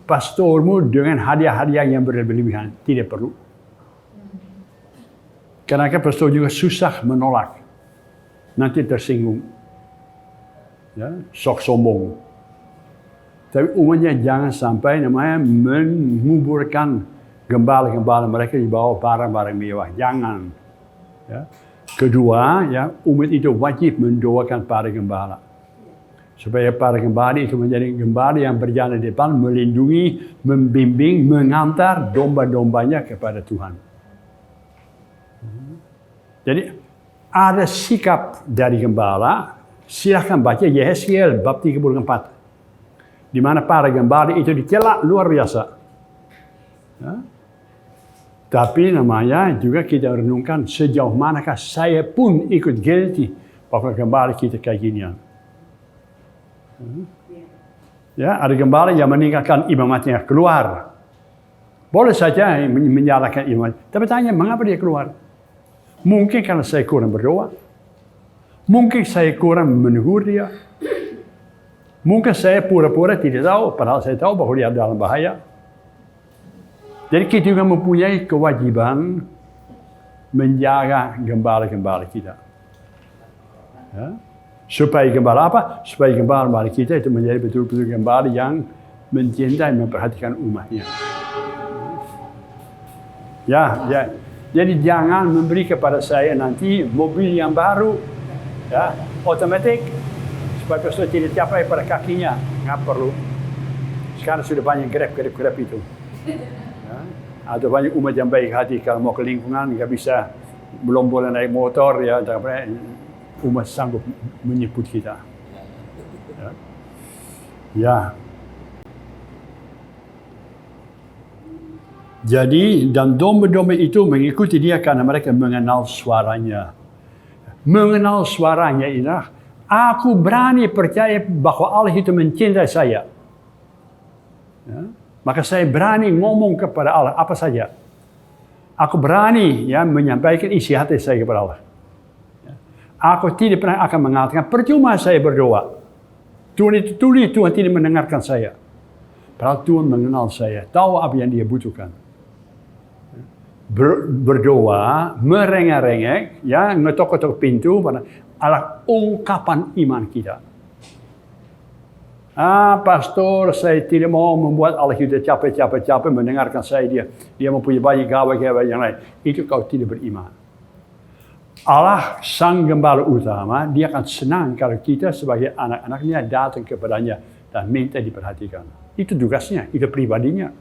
pastormu dengan hadiah-hadiah yang berlebihan. Tidak perlu. Karena pastor juga susah menolak. Nanti tersinggung. ya, sok sombong. Tapi umatnya jangan sampai namanya menguburkan gembala-gembala mereka di bawah barang-barang mewah. Jangan. Ya. Kedua, ya, umat itu wajib mendoakan para gembala. Supaya para gembala itu menjadi gembala yang berjalan di depan, melindungi, membimbing, mengantar domba-dombanya kepada Tuhan. Jadi, ada sikap dari gembala. Silahkan baca Yehezkiel bab 34. Di mana para gembala itu dicela luar biasa. Ya. Tapi namanya juga kita renungkan sejauh manakah saya pun ikut guilty bahwa gembala kita kayak ginian. Ya, ada gembala yang meninggalkan imamatnya keluar. Boleh saja menyalahkan imamat. Tapi tanya mengapa dia keluar? Mungkin karena saya kurang berdoa. Mungkin saya kurang menegur dia. Mungkin saya pura-pura tidak tahu, padahal saya tahu bahwa dia dalam bahaya. Jadi kita juga mempunyai kewajiban menjaga gembala-gembala kita. Ya. Supaya gembala apa? Supaya gembala kita itu menjadi betul-betul gembala yang mencintai, memperhatikan umatnya. Ya. Jadi jangan memberi kepada saya nanti mobil yang baru, ya, otomatis. Supaya pastor tidak capai pada kakinya. Nggak perlu. Sekarang sudah banyak grab itu. Ya. Atau banyak umat yang baik hati. Kalau mau ke lingkungan, nggak bisa. Belum boleh naik motor. Ya, umat sanggup menyebut kita. Ya. Jadi, dan domba-domba itu mengikuti dia karena mereka mengenal suaranya. Mengenal suaranya ialah aku berani percaya bahwa Allah itu mencintai saya. Ya. Maka saya berani ngomong kepada Allah apa saja. Aku berani ya menyampaikan isi hati saya kepada Allah. Ya. Aku tidak pernah akan mengatakan percuma saya berdoa. Tuhan itu tulis, Tuhan tidak mendengarkan saya. Padahal Tuhan mengenal saya, tahu apa yang dia butuhkan. Berdoa, merengek-rengek, ya, ngetok-ketok pintu adalah ungkapan iman kita. Pastor, saya tidak mau membuat Allah itu capek-capek mendengarkan saya dia mempunyai banyak gawe-gawe yang lain. Itu kau tidak beriman. Allah sang gembala utama, dia akan senang kalau kita sebagai anak-anaknya datang kepadanya dan minta diperhatikan. Itu tugasnya, itu pribadinya.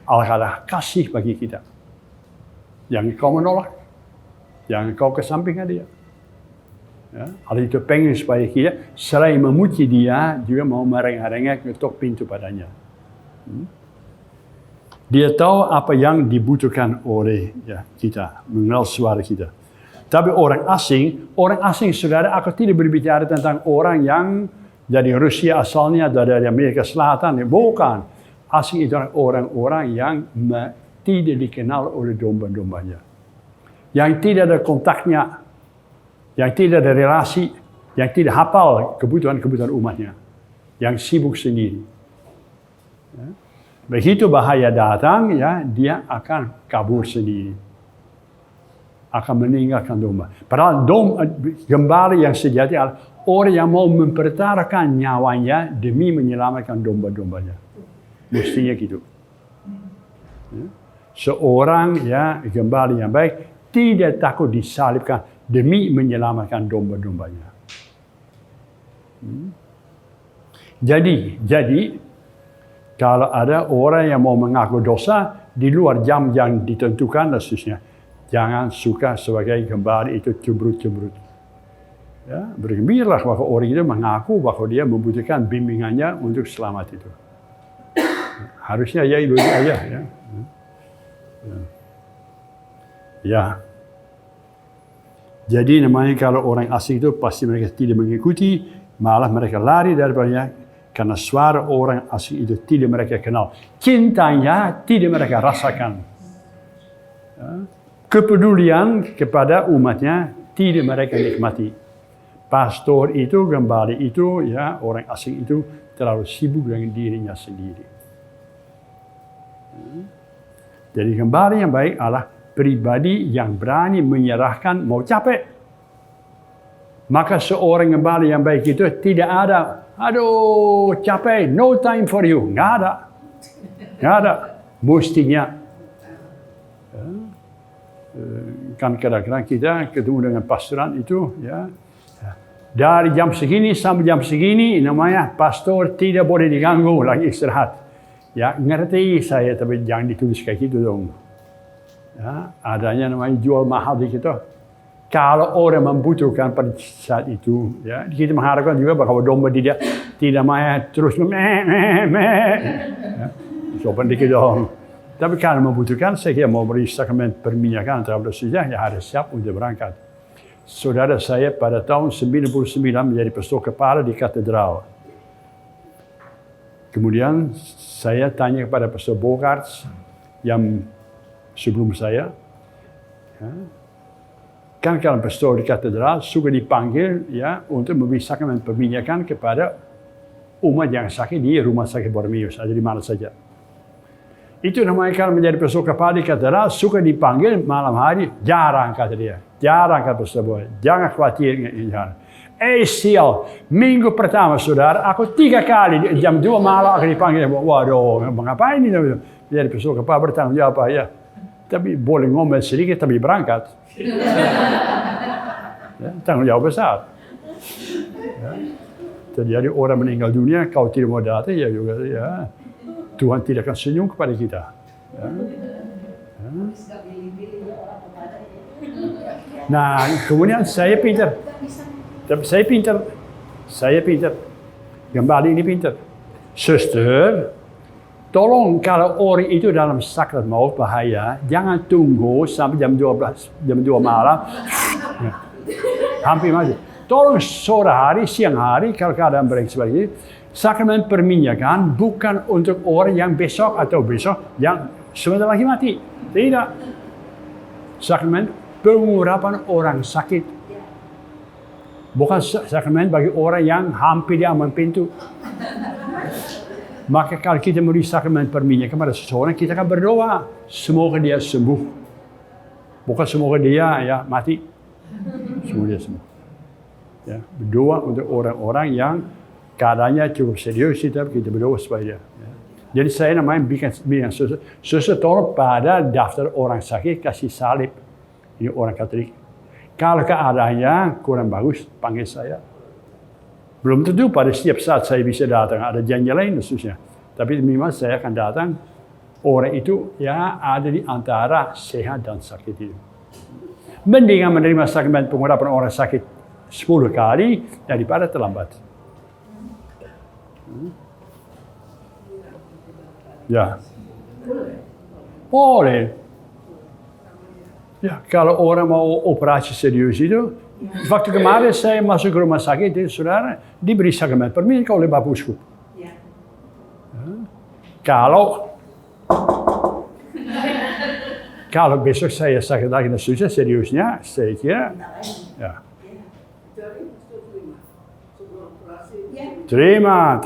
Allah adalah kasih bagi kita. Jangan kau menolak, jangan kau kesampingkan dia. Ya, Allah itu pengen supaya kita selain memuji dia, juga mau merengek-rengek ngetok pintu padanya. Dia tahu apa yang dibutuhkan oleh kita, mengenal suara kita. Tapi orang asing, saudara, aku tidak berbicara tentang orang yang dari Rusia asalnya, dari Amerika Selatan. Bukan. Asing itu orang-orang yang tidak dikenal oleh domba-dombanya. Yang tidak ada kontaknya, yang tidak ada relasi, yang tidak hafal kebutuhan-kebutuhan umatnya. Yang sibuk sendiri. Ya. Begitu bahaya datang, ya, dia akan kabur sendiri. Akan meninggalkan domba. Padahal gembala yang sejati adalah orang yang mau mempertaruhkan nyawanya demi menyelamatkan domba-dombanya. Mestinya gitu. Ya. Seorang gembala yang baik tidak takut disalibkan demi menyelamatkan domba-dombanya. Jadi kalau ada orang yang mau mengaku dosa di luar jam yang ditentukan dan seterusnya, jangan suka sebagai gembala itu cemberut-cemberut. Ya, bergembiralah bahwa orang itu mengaku bahwa dia membutuhkan bimbingannya untuk selamat itu. Harusnya ibu ayah ya. Ya. Jadi namanya kalau orang asing itu pasti mereka tidak mengikuti, malah mereka lari daripadanya karena suara orang asing itu tidak mereka kenal. Cintanya tidak mereka rasakan. Ya. Kepedulian kepada umatnya tidak mereka nikmati. Pastor itu, gembala itu, ya, orang asing itu terlalu sibuk dengan dirinya sendiri. Jadi gembala yang baik adalah pribadi yang berani menyerahkan, mau capek, Maka seorang gembala yang baik itu tidak ada, aduh capek, no time for you. Nggak ada. Mestinya. Ya. Kan kadang-kadang kita ketemu dengan pastoran itu, ya. Dari jam segini sampai jam segini, namanya pastor tidak boleh diganggu, lagi istirahat. Ya, ngerti saya, tapi jangan ditulis kayak gitu dong. Ya, adanya namanya jual mahal di kita. Kalau orang membutuhkan pada saat itu, ya, kita mengharapkan juga bahwa domba tidak terus sopan dikit dong. Tapi kalau membutuhkan, saya kira mau beri sakramen perminyakan terhadap sejarah, ya harus siap untuk berangkat. Saudara saya pada tahun 99 menjadi pastor kepala di katedral. Kemudian saya tanya kepada Pastor Bogarts yang sebelum saya, ya, kan kalau pastor di katedral suka dipanggil, ya, untuk memberi sakramen perminyakan kepada umat yang sakit di rumah sakit Borromeus, ada di mana saja. Itu namanya kalau menjadi pastor kepala di katedral suka dipanggil malam hari, jarang kata dia. Jarang kata pastor boy, jangan khawatir. Sial, minggu pertama saudara, aku 3 kali jam 2 malam aku dipanggil. Waduh, ngapain ini? Jadi pastor kepala bertanggung jawab apa ya? Tapi boleh ngomel sedikit, tapi berangkat. Ya, tanggung jawab besar. Ya. Terjadi orang meninggal dunia, kau tidak mau datang, ya juga, ya. Tuhan tidak akan senyum kepada kita. Ya. Ya. Nah, kemudian saya pintar. Tapi saya pintar. Gembala ini pintar. Suster, tolong kalau orang itu dalam sakrat maut bahaya, jangan tunggu sampai jam 2 malam. Ya. Hampir mati. Tolong sore hari, siang hari, kalau keadaan brengsek seperti itu, sakramen perminyakan bukan untuk orang yang besok yang sebentar lagi mati. Tidak. Sakramen pengurapan orang sakit. Bukan sakramen bagi orang yang hampir di ambang pintu. Maka kalau kita memberi sakramen perminyakan kepada seseorang, kita akan berdoa. Semoga dia sembuh. Bukan semoga dia ya mati. Semoga dia sembuh. Ya, berdoa untuk orang-orang yang keadaannya cukup serius, kita berdoa supaya dia. Ya. Jadi saya namanya bikin seseorang pada daftar orang sakit kasih salib. Ini orang Katolik. Kalau keadaannya kurang bagus, panggil saya. Belum tentu pada setiap saat saya bisa datang, ada janji lain khususnya. Tapi memang saya akan datang, orang itu ya ada di antara sehat dan sakit itu. Mendingan menerima sakramen pengurapan orang sakit 10 kali daripada terlambat. Ya. Boleh. Ya, kalau orang mau operasi serius itu, waktu kemarin saya masuk ke rumah sakit, itu saudara diberi sakramen perminyakan oleh Bapak Uskup. Ya. Kalau besok saya sakit lagi dan susah seriusnya, saya kira, ya. Terima.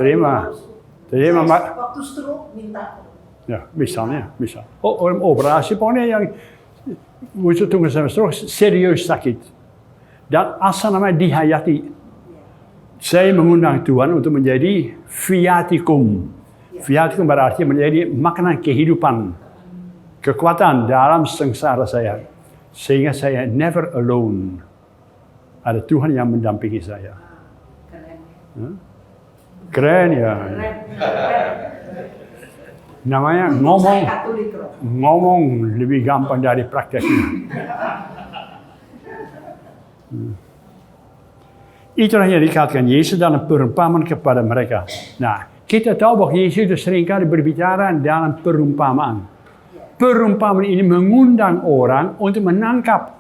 Waktu stroke minta. Ya, misalnya. Orang operasi pokoknya yang musuh tunggu sama stroke serius sakit. Dan asal namanya dihayati. Saya mengundang Tuhan untuk menjadi viatikum. Viatikum berarti menjadi makanan kehidupan. Kekuatan dalam sengsara saya. Sehingga saya never alone. Ada Tuhan yang mendampingi saya. Keren ya. Namanya ngomong lebih gampang dari prakteknya. Itulah yang dikatakan Yesus dalam perumpamaan kepada mereka. Nah, kita tahu bahwa Yesus itu seringkali berbicara dalam perumpamaan. Perumpamaan ini mengundang orang untuk menangkap.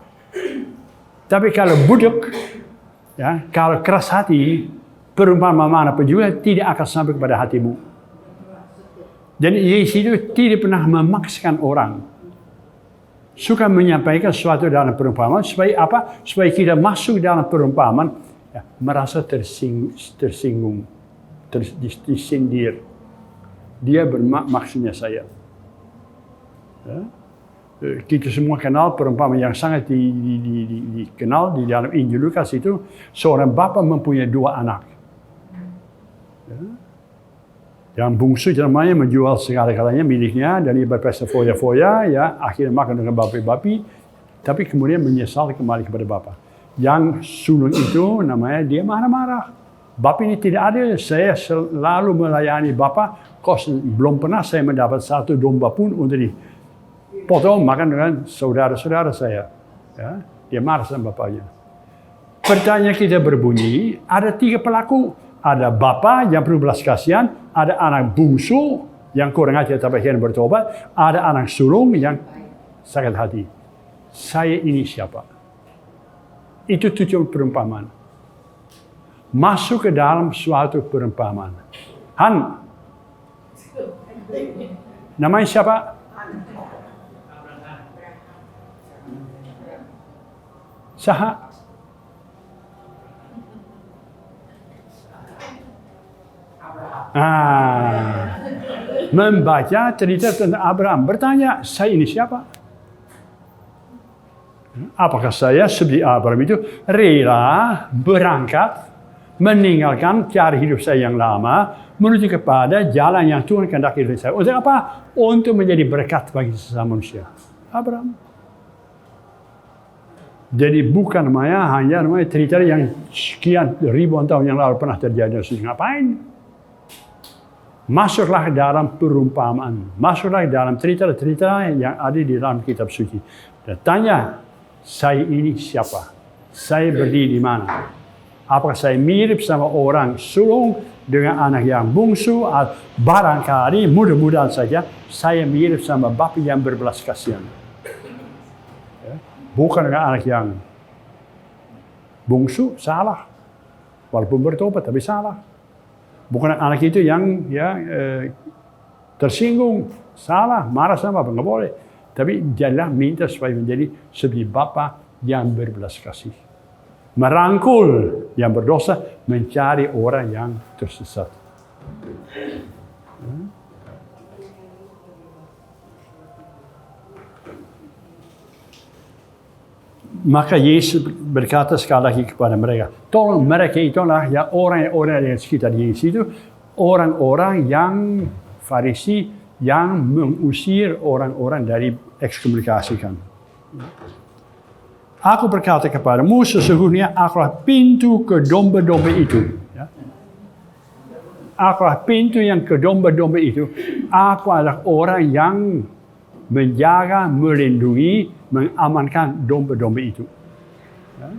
Tapi kalau budek, ya, kalau keras hati, perumpamaan mana pun juga tidak akan sampai kepada hatimu. Jadi Yesus itu tidak pernah memaksakan orang. Suka menyampaikan sesuatu dalam perumpamaan supaya apa? Supaya kita masuk dalam perumpamaan, ya, merasa tersinggung, disindir. Dia bermaksudnya saya. Ya. kita semua kenal perumpamaan yang sangat dikenal di dalam Injil Lukas itu, seorang bapa mempunyai 2 anak. Ya. Yang bungsu namanya menjual segala-galanya miliknya dan ia berpesta foya-foya, ya, akhirnya makan dengan babi-babi, tapi kemudian menyesal kembali kepada bapa. Yang sulung itu namanya dia marah-marah. Bapa ini tidak adil, saya selalu melayani bapa, belum pernah saya mendapat 1 domba pun untuk dipotong makan dengan saudara-saudara saya. Ya, dia marah sama bapaknya. Pertanyaan kita berbunyi, ada 3 pelaku. Ada bapa yang perlu belas kasihan, ada anak bungsu yang kurang ajar tapi akhirnya bertobat, ada anak sulung yang sakit hati. Saya ini siapa? Itu tujuan perumpamaan. Masuk ke dalam suatu perumpamaan. Han, namanya siapa? Saha? Membaca cerita tentang Abraham. Bertanya, saya ini siapa? Apakah saya seperti Abraham itu rela berangkat, meninggalkan cara hidup saya yang lama, menuju kepada jalan yang Tuhan kehendaki dari saya. Untuk apa? Untuk menjadi berkat bagi sesama manusia. Abraham. Jadi bukan hanya cerita yang sekian ribuan tahun yang lalu pernah terjadi. Ngapain? Masuklah dalam perumpamaan. Masuklah dalam cerita-cerita yang ada di dalam kitab suci. Dan tanya, saya ini siapa? Saya berdiri di mana? Apakah saya mirip sama orang sulung dengan anak yang bungsu? Atau barangkali mudah-mudahan saja saya mirip sama bapa yang berbelas kasihan. Bukan dengan anak yang bungsu, salah. Walaupun bertobat, tapi salah. Bukan anak itu yang tersinggung, salah, marah sama apa, nggak boleh. Tapi janganlah minta supaya menjadi seperti bapa yang berbelas kasih. Merangkul yang berdosa, mencari orang yang tersesat. Maka Yesus berkata sekali lagi kepada mereka, tolong mereka itulah yang orang-orang yang sekitar Yesus itu, orang-orang yang Farisi yang mengusir orang-orang dari ekskomunikasikan. Aku berkata kepadamu, sesungguhnya akulah pintu ke domba-domba itu. Akulah pintu yang ke domba-domba itu. Aku adalah orang yang menjaga, melindungi, mengamankan domba-domba itu. Ya.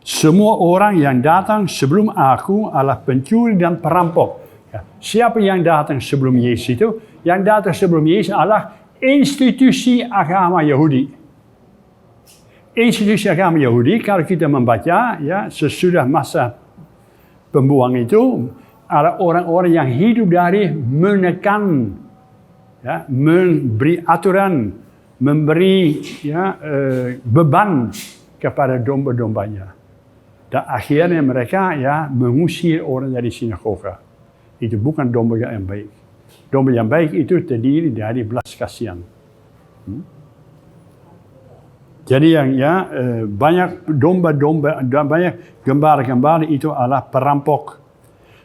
Semua orang yang datang sebelum aku adalah pencuri dan perampok. Ya. Siapa yang datang sebelum Yesus itu? Yang datang sebelum Yesus adalah institusi agama Yahudi. Institusi agama Yahudi, kalau kita membaca, ya, sesudah masa pembuangan itu, ada orang-orang yang hidup dari menekan, ya, memberi aturan, memberi beban kepada domba-dombanya. Dan akhirnya mereka mengusir orang dari sinagoga. Itu bukan domba yang baik. Domba yang baik itu terdiri dari belas kasihan. Jadi banyak domba-domba dan banyak gembala-gembala itu adalah perampok.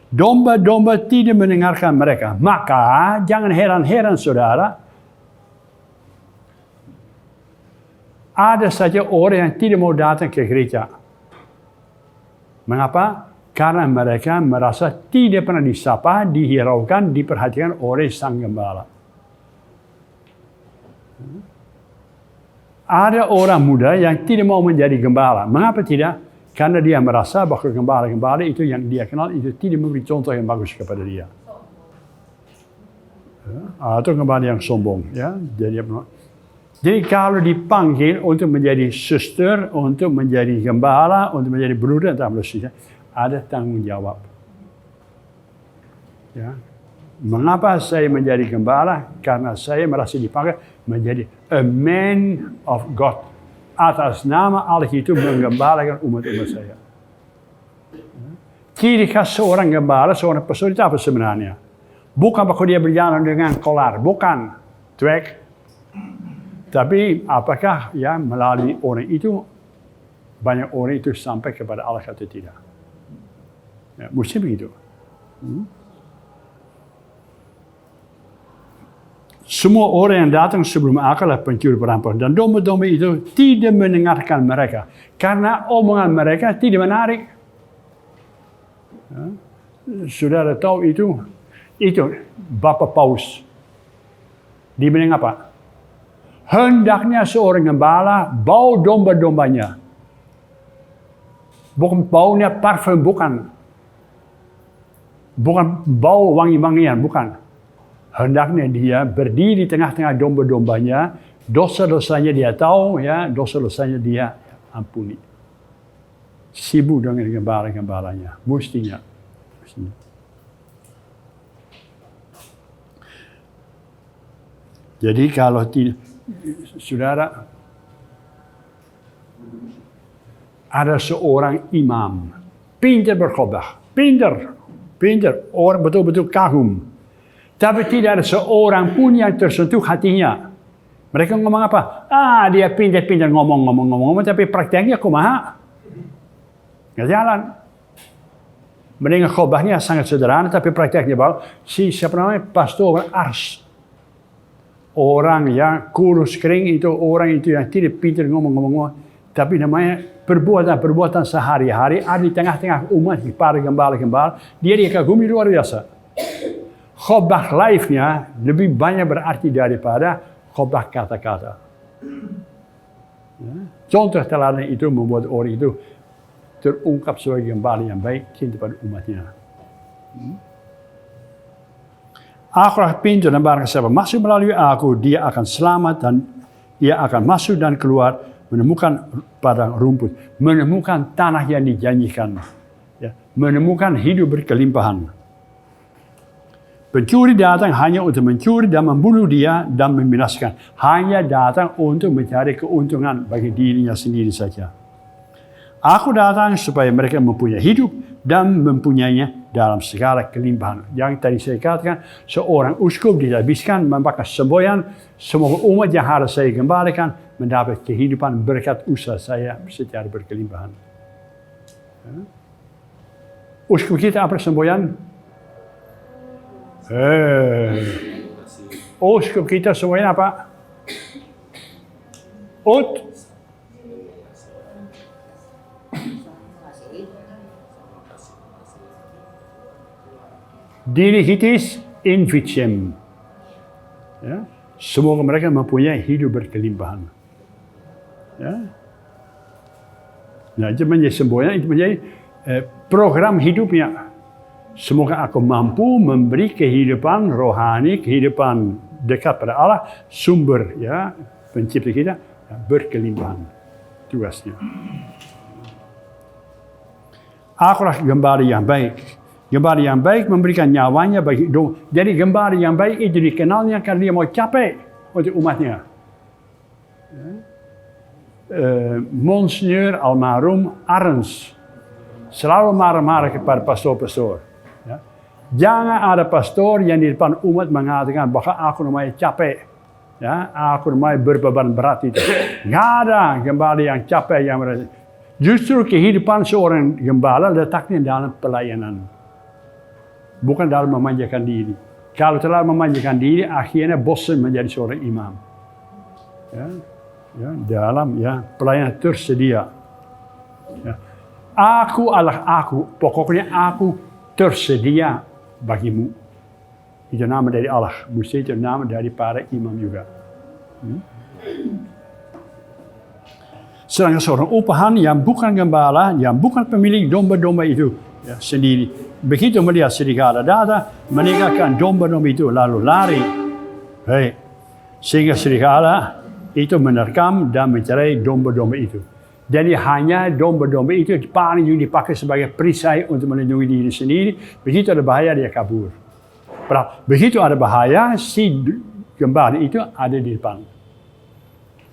Domba-domba tidak mendengarkan mereka. Maka jangan heran-heran saudara. Ada saja orang yang tidak mau datang ke gereja. Mengapa? Karena mereka merasa tidak pernah disapa, dihiraukan, diperhatikan oleh sang gembala. Ada orang muda yang tidak mau menjadi gembala. Mengapa tidak? Karena dia merasa bahwa gembala-gembala itu yang dia kenal itu tidak memberi contoh yang bagus kepada dia. Atau gembala yang sombong. Ya. Jadi kalau dipanggil untuk menjadi suster, untuk menjadi gembala, untuk menjadi bruder, ada tanggung jawab. Ya. Mengapa saya menjadi gembala? Karena saya merasa dipanggil menjadi a man of God. Atas nama Allah itu menggembalakan umat-umat saya. Ciri khas seorang gembala, seorang pastor itu apa sebenarnya? Bukan bahwa dia berjalan dengan kolar, bukan. Cuek. Tapi apakah ya melalui orang itu, banyak orang itu sampai kepada Allah atau tidak? Ya, mesti begitu. Semua orang yang datang sebelum aku adalah pencuri perampok. Dan domba-domba itu tidak mendengarkan mereka. Karena omongan mereka tidak menarik. Ya. Saudara tahu itu Bapak Paus. Dia bilang apa? Hendaknya seorang gembala bau domba-dombanya. Bukan baunya parfum, bukan. Bukan bau wangi-wangian, bukan. Hendaknya dia berdiri di tengah-tengah domba-dombanya, dosa-dosanya dia tahu, ya, dosa-dosanya dia ampuni. Sibuk dengan gembala-gembalanya, mestinya. Jadi kalau tidak, saudara, ada seorang imam, pintar berkhotbah, pintar, orang betul-betul kagum. Tapi tidak ada seorang pun yang tersentuh hatinya. Mereka ngomong apa? Dia pintar-pintar ngomong, tapi prakteknya kumaha? Nggak jalan. Mendengar khotbahnya sangat sederhana, tapi prakteknya bahwa siapa namanya? Pastor Ars. Orang yang kurus kering itu, orang itu yang tidak pintar ngomong, tapi namanya perbuatan sehari-hari ada di tengah-tengah umat, para gembala-gembala, dia kagumi luar biasa. Khotbah live-nya lebih banyak berarti daripada khotbah kata-kata. Ya. Contoh teladan itu membuat orang itu terungkap sebagai gembala yang baik, cinta pada umatnya. Akulah pintu dan barang siapa masuk melalui aku, dia akan selamat dan dia akan masuk dan keluar, menemukan padang rumput, menemukan tanah yang dijanjikan, ya, menemukan hidup berkelimpahan. Pencuri datang hanya untuk mencuri dan membunuh dia dan membinasakan. Hanya datang untuk mencari keuntungan bagi dirinya sendiri saja. Aku datang supaya mereka mempunyai hidup dan mempunyainya dalam segala kelimpahan. Yang tadi saya katakan, seorang uskup dihabiskan membakar semboyan, semoga umat yang harus saya gembalakan mendapat kehidupan berkat usaha saya secara berkelimpahan. Uskup kita apa semboyan? Uskup kita semuanya apa? Dilihitis in vicem. Ya. Semoga mereka mempunyai hidup berkelimpahan. Ya. Nah, itu menjadi semboyan, itu menjadi program hidupnya. Semoga aku mampu memberi kehidupan rohani, kehidupan dekat pada Allah, sumber ya pencipta kita berkelimpahan. Tugasnya. Akulah gembala yang baik. Gembala yang baik memberikan nyawanya bagi domba. Jadi gembala yang baik itu dikenalnya karena dia mau capek untuk umatnya. Monsignor almarhum Arens selalu marah-marah kepada pastor-pastor. Ya. Jangan ada pastor yang di depan umat mengatakan bahwa aku namanya capek. Ya, aku namanya berbeban berat itu. Nggak ada gembala yang capek yang merasa. Justru kehidupan seorang gembala letaknya dalam pelayanan. Bukan dalam memanjakan diri. Kalau telah memanjakan diri, akhirnya bosan menjadi seorang imam. Ya, dalam ya pelayanan tersedia. Ya. Aku adalah aku, pokoknya aku tersedia bagimu. Itu nama dari Allah, mesti itu nama dari para imam juga. Sedangkan seorang upahan yang bukan gembala, yang bukan pemilik domba-domba itu ya, sendiri. Begitu melihat serigala datang, meninggalkan domba-domba itu lalu lari. Sehingga serigala itu menerkam dan mencari domba-domba itu. Jadi hanya domba-domba itu paling dipakai sebagai perisai untuk melindungi diri sendiri. Begitu ada bahaya dia kabur. Begitu ada bahaya si gembala itu ada di depan.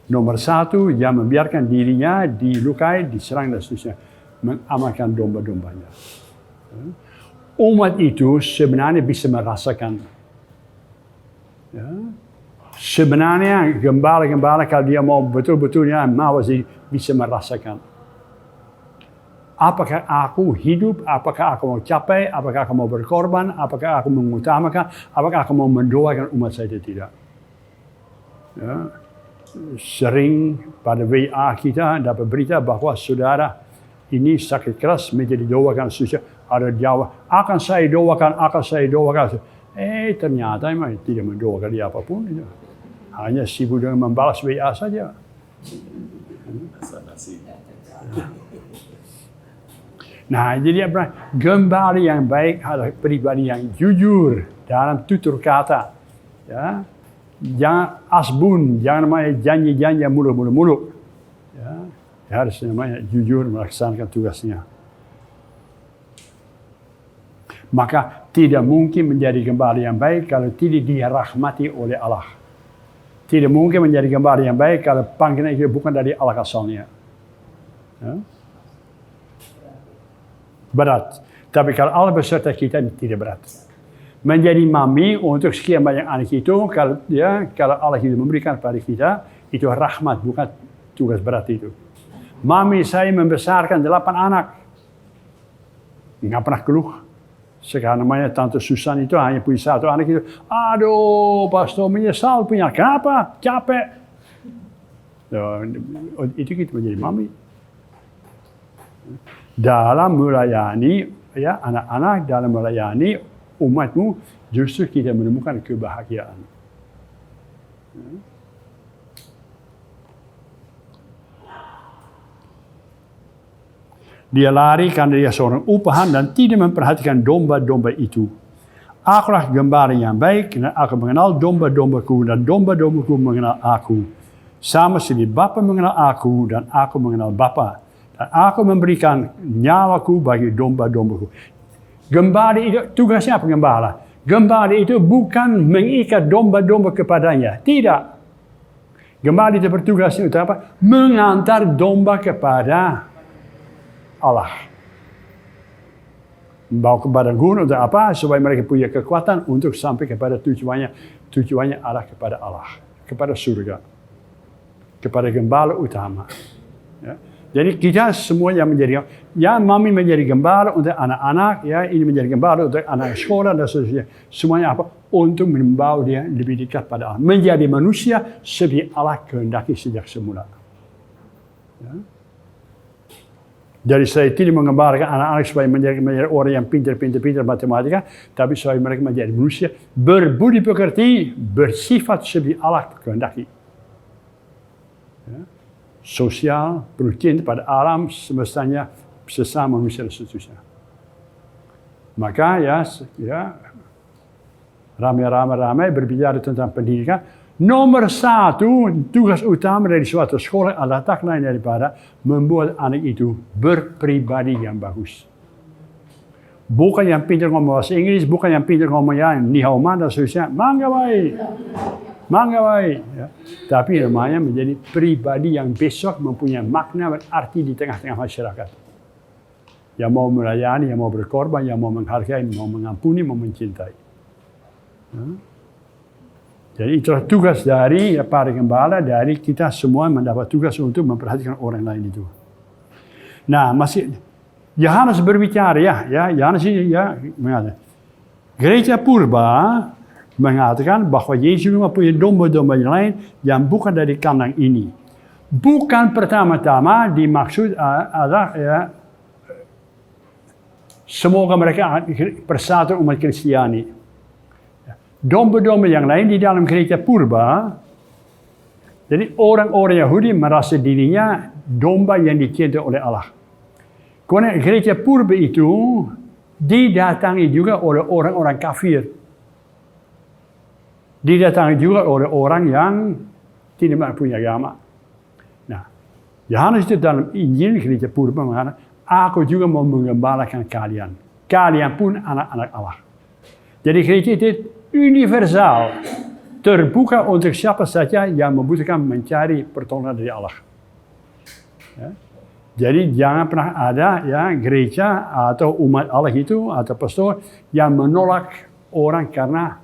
Nomor satu yang membiarkan dirinya dilukai, diserang dan seterusnya. Mengamankan domba-dombanya. Umat itu sebenarnya bisa merasakan. Ya. Sebenarnya gembala-gembala kalau dia mau betul-betulnya mau bisa merasakan. Apakah aku hidup, apakah aku mau capai, apakah aku mau berkorban, apakah aku mengutamakan, apakah aku mau mendoakan umat saya atau tidak. Ya. Sering pada WA kita dapat berita bahwa saudara ini sakit keras menjadi doakan susah. Ada jawab, akan saya doakan. Ternyata memang tidak mendoakan dia apapun. Itu. Hanya sibuk dengan membalas WA saja. Nah, jadi apa? Gembala yang baik adalah pribadi yang jujur dalam tutur kata. Ya. Jangan asbun, jangan namanya janji-janji muluk-muluk. Ya. Harus namanya jujur melaksanakan tugasnya. Maka tidak mungkin menjadi gembala yang baik kalau tidak dirahmati oleh Allah. Tidak mungkin menjadi gembala yang baik kalau panggilan itu bukan dari Allah asalnya. Ya. Berat. Tapi kalau Allah beserta kita tidak berat. Menjadi mami untuk sekian banyak anak itu, kalau Allah itu memberikan pada kita, itu rahmat, bukan tugas berat itu. Mami saya membesarkan 8 anak. Nggak pernah keluh. Sekarang namanya Tante Susan itu hanya punya 1 anak itu. Aduh, pastor menyesal punya. Kenapa? Capek. Itu kita menjadi mami. Dalam melayani ya anak-anak, dalam melayani umatmu, justru kita menemukan kebahagiaan. Dia lari karena dia seorang upahan dan tidak memperhatikan domba-domba itu. Akulah gembala yang baik dan aku mengenal domba-dombaku dan domba-dombaku mengenal aku. Sama seperti Bapa mengenal aku dan aku mengenal Bapa. Dan aku memberikan nyawaku bagi domba-dombaku. Gembala itu, tugasnya apa gembala? Gembala itu bukan mengikat domba-domba kepadanya. Tidak. Gembala itu bertugasnya untuk apa? Mengantar domba kepada Allah. Bawa ke padang gurun untuk apa? Supaya mereka punya kekuatan untuk sampai kepada tujuannya. Tujuannya arah kepada Allah. Kepada surga. Kepada gembala utama. Ya. Jadi kita semua yang menjadi, ya mami menjadi gembala untuk anak-anak, ya ini menjadi gembala untuk anak sekolah dan seterusnya. Semuanya apa? Untuk membawa dia lebih dekat pada Allah. Menjadi manusia seperti Allah kehendaki sejak semula. Ya. Jadi saya tidak mengembalakan anak-anak supaya menjadi orang yang pintar matematika, tapi supaya mereka menjadi manusia berbudi pekerti, bersifat seperti Allah kehendaki. Ya. Sosial, bercinta pada alam, semestanya sesama manusia dan seterusnya. Maka ya ramai berbicara tentang pendidikan. Nomor 1, tugas utama dari suatu sekolah adalah tak lain daripada membuat anak itu berpribadi yang bagus. Bukan yang pintar ngomong bahasa Inggris, bukan yang pintar ngomong yang ni hao man dan seterusnya. Mangga baik. Ya. Tapi namanya menjadi pribadi yang besok mempunyai makna dan arti di tengah-tengah masyarakat. Yang mau melayani, yang mau berkorban, yang mau menghargai, mau mengampuni, mau mencintai. Ya. Jadi itulah tugas dari para gembala, dari kita semua mendapat tugas untuk memperhatikan orang lain itu. Nah, masih Yohanes berbicara Yohanes ini mengatakan, gereja purba mengatakan bahwa Yesus mempunyai domba-domba yang lain yang bukan dari kandang ini. Bukan pertama-tama dimaksud adalah semoga mereka persatuan umat Kristiani. Domba-domba yang lain di dalam gereja purba, jadi orang-orang Yahudi merasa dirinya domba yang dicintai oleh Allah. Karena gereja purba itu didatangi juga oleh orang-orang kafir. Didatangi juga oleh orang yang tidak punya agama. Nah, Yohanes itu dalam Injil gereja purba mengatakan, aku juga mau mengembalakan kalian. Kalian pun anak-anak Allah. Jadi gereja itu universal, terbuka untuk siapa saja yang membutuhkan mencari pertolongan dari Allah. Ya. Jadi jangan pernah ada ya gereja atau umat Allah itu atau pastor yang menolak orang karena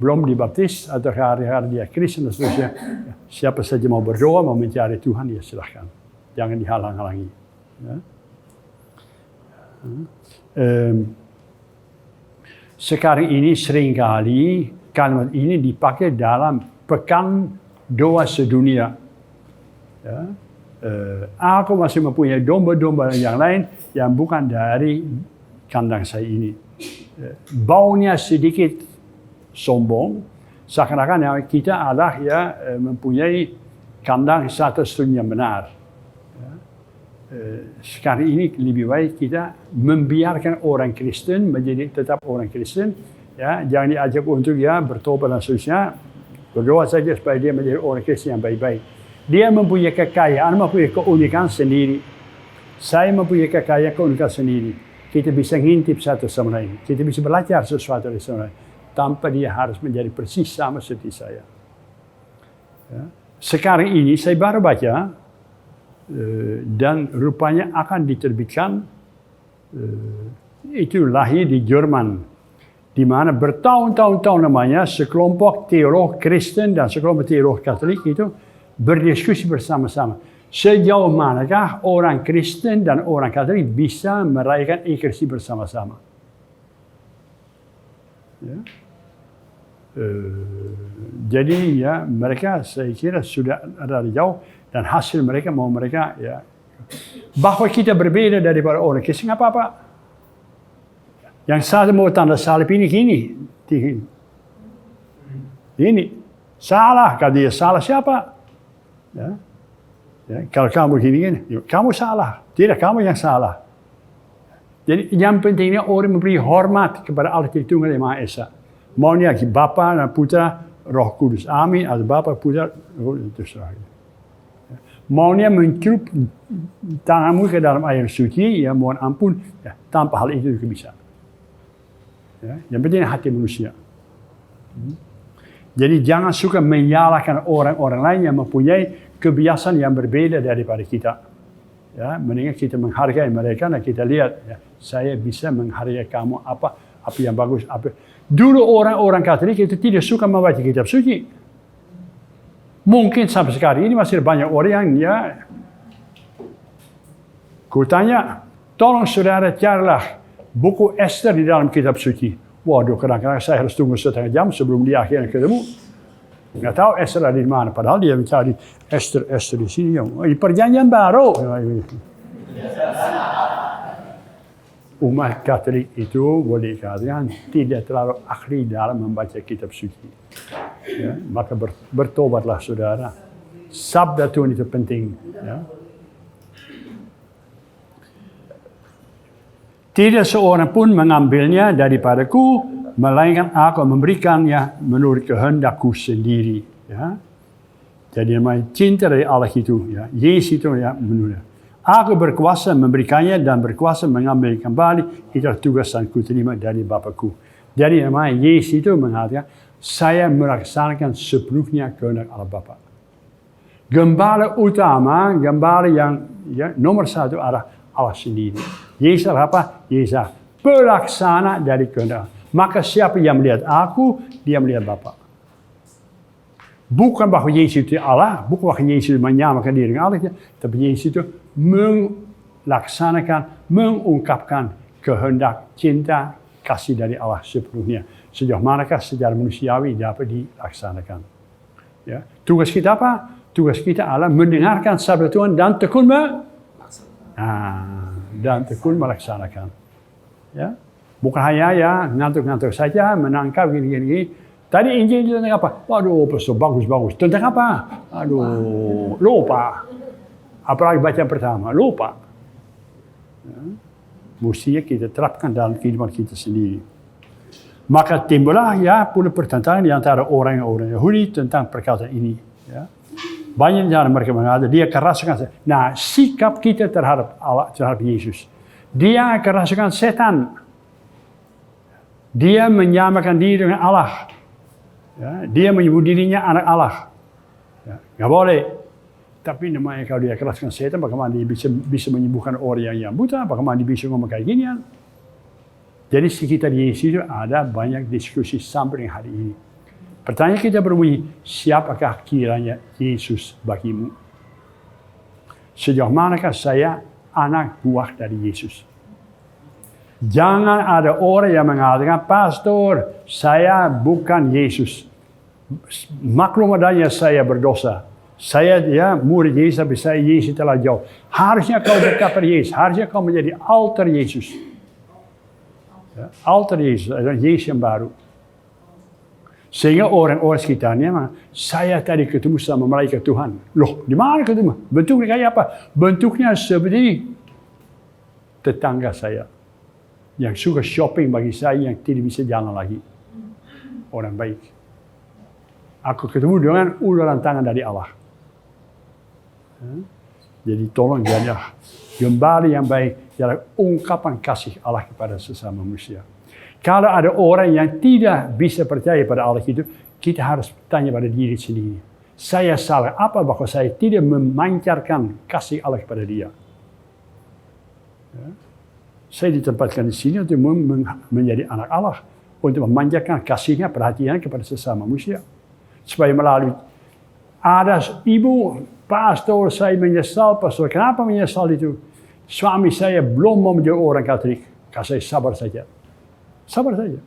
belum dibaptis atau hari-hari dia Kristen dan seterusnya. Siapa saja mau berdoa, mau mencari Tuhan, ya silahkan. Jangan dihalang-halangi. Ya. Sekarang ini seringkali kalimat ini dipakai dalam pekan doa sedunia. Ya. Aku masih mempunyai domba-domba yang lain yang bukan dari kandang saya ini. Baunya sedikit sombong, seakan-akan kita adalah mempunyai kandang satu-satunya yang benar. Sekarang ini lebih baik kita membiarkan orang Kristen menjadi tetap orang Kristen, ya, jangan diajak untuk bertobat dan seterusnya. Berdoa saja supaya dia menjadi orang Kristen yang baik-baik. Dia mempunyai kekayaan, mempunyai keunikan sendiri. Saya mempunyai kekayaan, keunikan sendiri. Kita bisa ngintip satu sama lain. Kita bisa belajar sesuatu dari sama lain. Tanpa dia harus menjadi persis sama seperti saya. Ya. Sekarang ini saya baru baca, dan rupanya akan diterbitkan, itu lahir di Jerman, di mana bertahun-tahun namanya sekelompok teolog Kristen dan sekelompok teolog Katolik itu berdiskusi bersama-sama. Sejauh manakah orang Kristen dan orang Katolik bisa merayakan Ekaristi bersama-sama? Ya. Jadi mereka saya kira sudah ada jauh dan hasil mereka mau mereka bahwa kita berbeda daripada orang Kristen nggak apa-apa. Yang satu mau tanda salib ini gini. Ini salah, kalau dia salah siapa? Ya. Kalau kamu gini, kamu salah. Tidak, kamu yang salah. Jadi yang pentingnya orang memberi hormat kepada Allah Tritunggal yang Maha Esa. Maunya Bapa dan Putra, Roh Kudus. Amin. Atau Bapa, Putra, Roh Kudus. Maunya mencelup tanganmu ke dalam air suci, ya mohon ampun. Ya, tanpa hal itu juga bisa. Ya, yang penting hati manusia. Jadi jangan suka menyalahkan orang-orang lain yang mempunyai kebiasaan yang berbeda daripada kita. Ya, mendingan kita menghargai mereka dan kita lihat, saya bisa menghargai kamu apa yang bagus. Dulu orang-orang Katolik itu tidak suka membaca kitab suci. Mungkin sampai sekarang ini masih banyak orang yang kutanya, tolong saudara carilah buku Esther di dalam kitab suci. Waduh, kadang-kadang saya harus tunggu setengah jam sebelum dia akhirnya ketemu. Nggak tahu Esther ada di mana. Padahal dia mencari Esther di sini. Di perjanjian baru. Umat Katolik itu boleh dikatakan tidak terlalu ahli dalam membaca kitab suci. Ya, maka bertobatlah saudara. Sabda Tuhan itu penting. Ya. Tidak seorang pun mengambilnya daripadaku, melainkan aku memberikannya menurut kehendakku sendiri. Ya. Jadi namanya cinta dari Allah itu. Ya. Yesus itu menurut. Aku berkuasa memberikannya dan berkuasa mengambil kembali. Itulah tugas yang kuterima dari Bapakku. Jadi namanya Yesus itu mengatakan, saya melaksanakan sepenuhnya kehendak Allah Bapa. Gembala utama, gembala yang nomor satu adalah Allah sendiri. Yesus apa? Yesus pelaksana dari kehendak. Maka siapa yang melihat aku, dia melihat Bapa. Bukan bahwa Yesus itu Allah, bukan bahwa Yesus menyamakan diri dengan Allah, tapi Yesus itu melaksanakan, mengungkapkan kehendak, cinta, kasih dari Allah sepenuhnya. Sejauh manakah secara manusiawi dapat dilaksanakan. Ya. Tugas kita apa? Tugas kita adalah mendengarkan sabda Tuhan dan tekun melaksanakan. Ya. Bukan hanya ngantuk-ngantuk saja, menangkap gini-gini. Tadi Injil tentang apa? Waduh, pastor bagus-bagus. Tentang apa? Aduh, lupa. Apalagi baca pertama, lupa. Ya. Mestinya kita terapkan dalam kehidupan kita sendiri. Maka timbullah pula pertentangan di antara orang-orang Yahudi tentang perkataan ini. Ya. Banyak cara mereka mengatakan, dia kerasukan. Nah, sikap kita terhadap Allah, terhadap Yesus. Dia kerasukan setan. Dia menyamakan diri dengan Allah. Ya, dia menyebut dirinya anak Allah. Ya, nggak boleh. Tapi namanya kalau dia keraskan setan, bagaimana dia bisa menyembuhkan orang yang buta, bagaimana dia bisa ngomong kayak ginian. Jadi sekitar Yesus itu ada banyak diskusi sampai hari ini. Pertanyaan kita berbunyi, siapakah kiranya Yesus bagimu? Sejauh manakah saya anak buah dari Yesus? Jangan ada orang yang mengatakan, pastor, saya bukan Yesus. Maklum adanya saya berdosa. Saya murid Yesus, tapi saya Yesus telah jauh. Harusnya kau dekat pada Yesus. Harusnya kau menjadi altar Yesus. Ya, altar Yesus adalah Yesus yang baru. Sehingga orang-orang sekitarnya, saya tadi ketemu sama malaikat Tuhan. Loh, di mana ketemu? Bentuknya kayak apa? Bentuknya seperti tetangga saya. Yang suka shopping bagi saya yang tidak bisa jalan lagi. Orang baik. Aku ketemu dengan uluran tangan dari Allah. Jadi tolong jadilah gembala yang baik, jadilah ungkapan kasih Allah kepada sesama manusia. Kalau ada orang yang tidak bisa percaya pada Allah itu, kita harus tanya pada diri sendiri. Saya salah apa bahwa saya tidak memancarkan kasih Allah kepada dia? Ya. Saya ditempatkan di sini untuk menjadi anak Allah, untuk memancarkan kasihnya, perhatiannya kepada sesama manusia. Supaya melalui ada ibu, pastor, saya menyesal, pastor. Kenapa menyesal itu? Suami saya belum mau menjadi orang Katolik. Saya sabar saja. Sabar saja.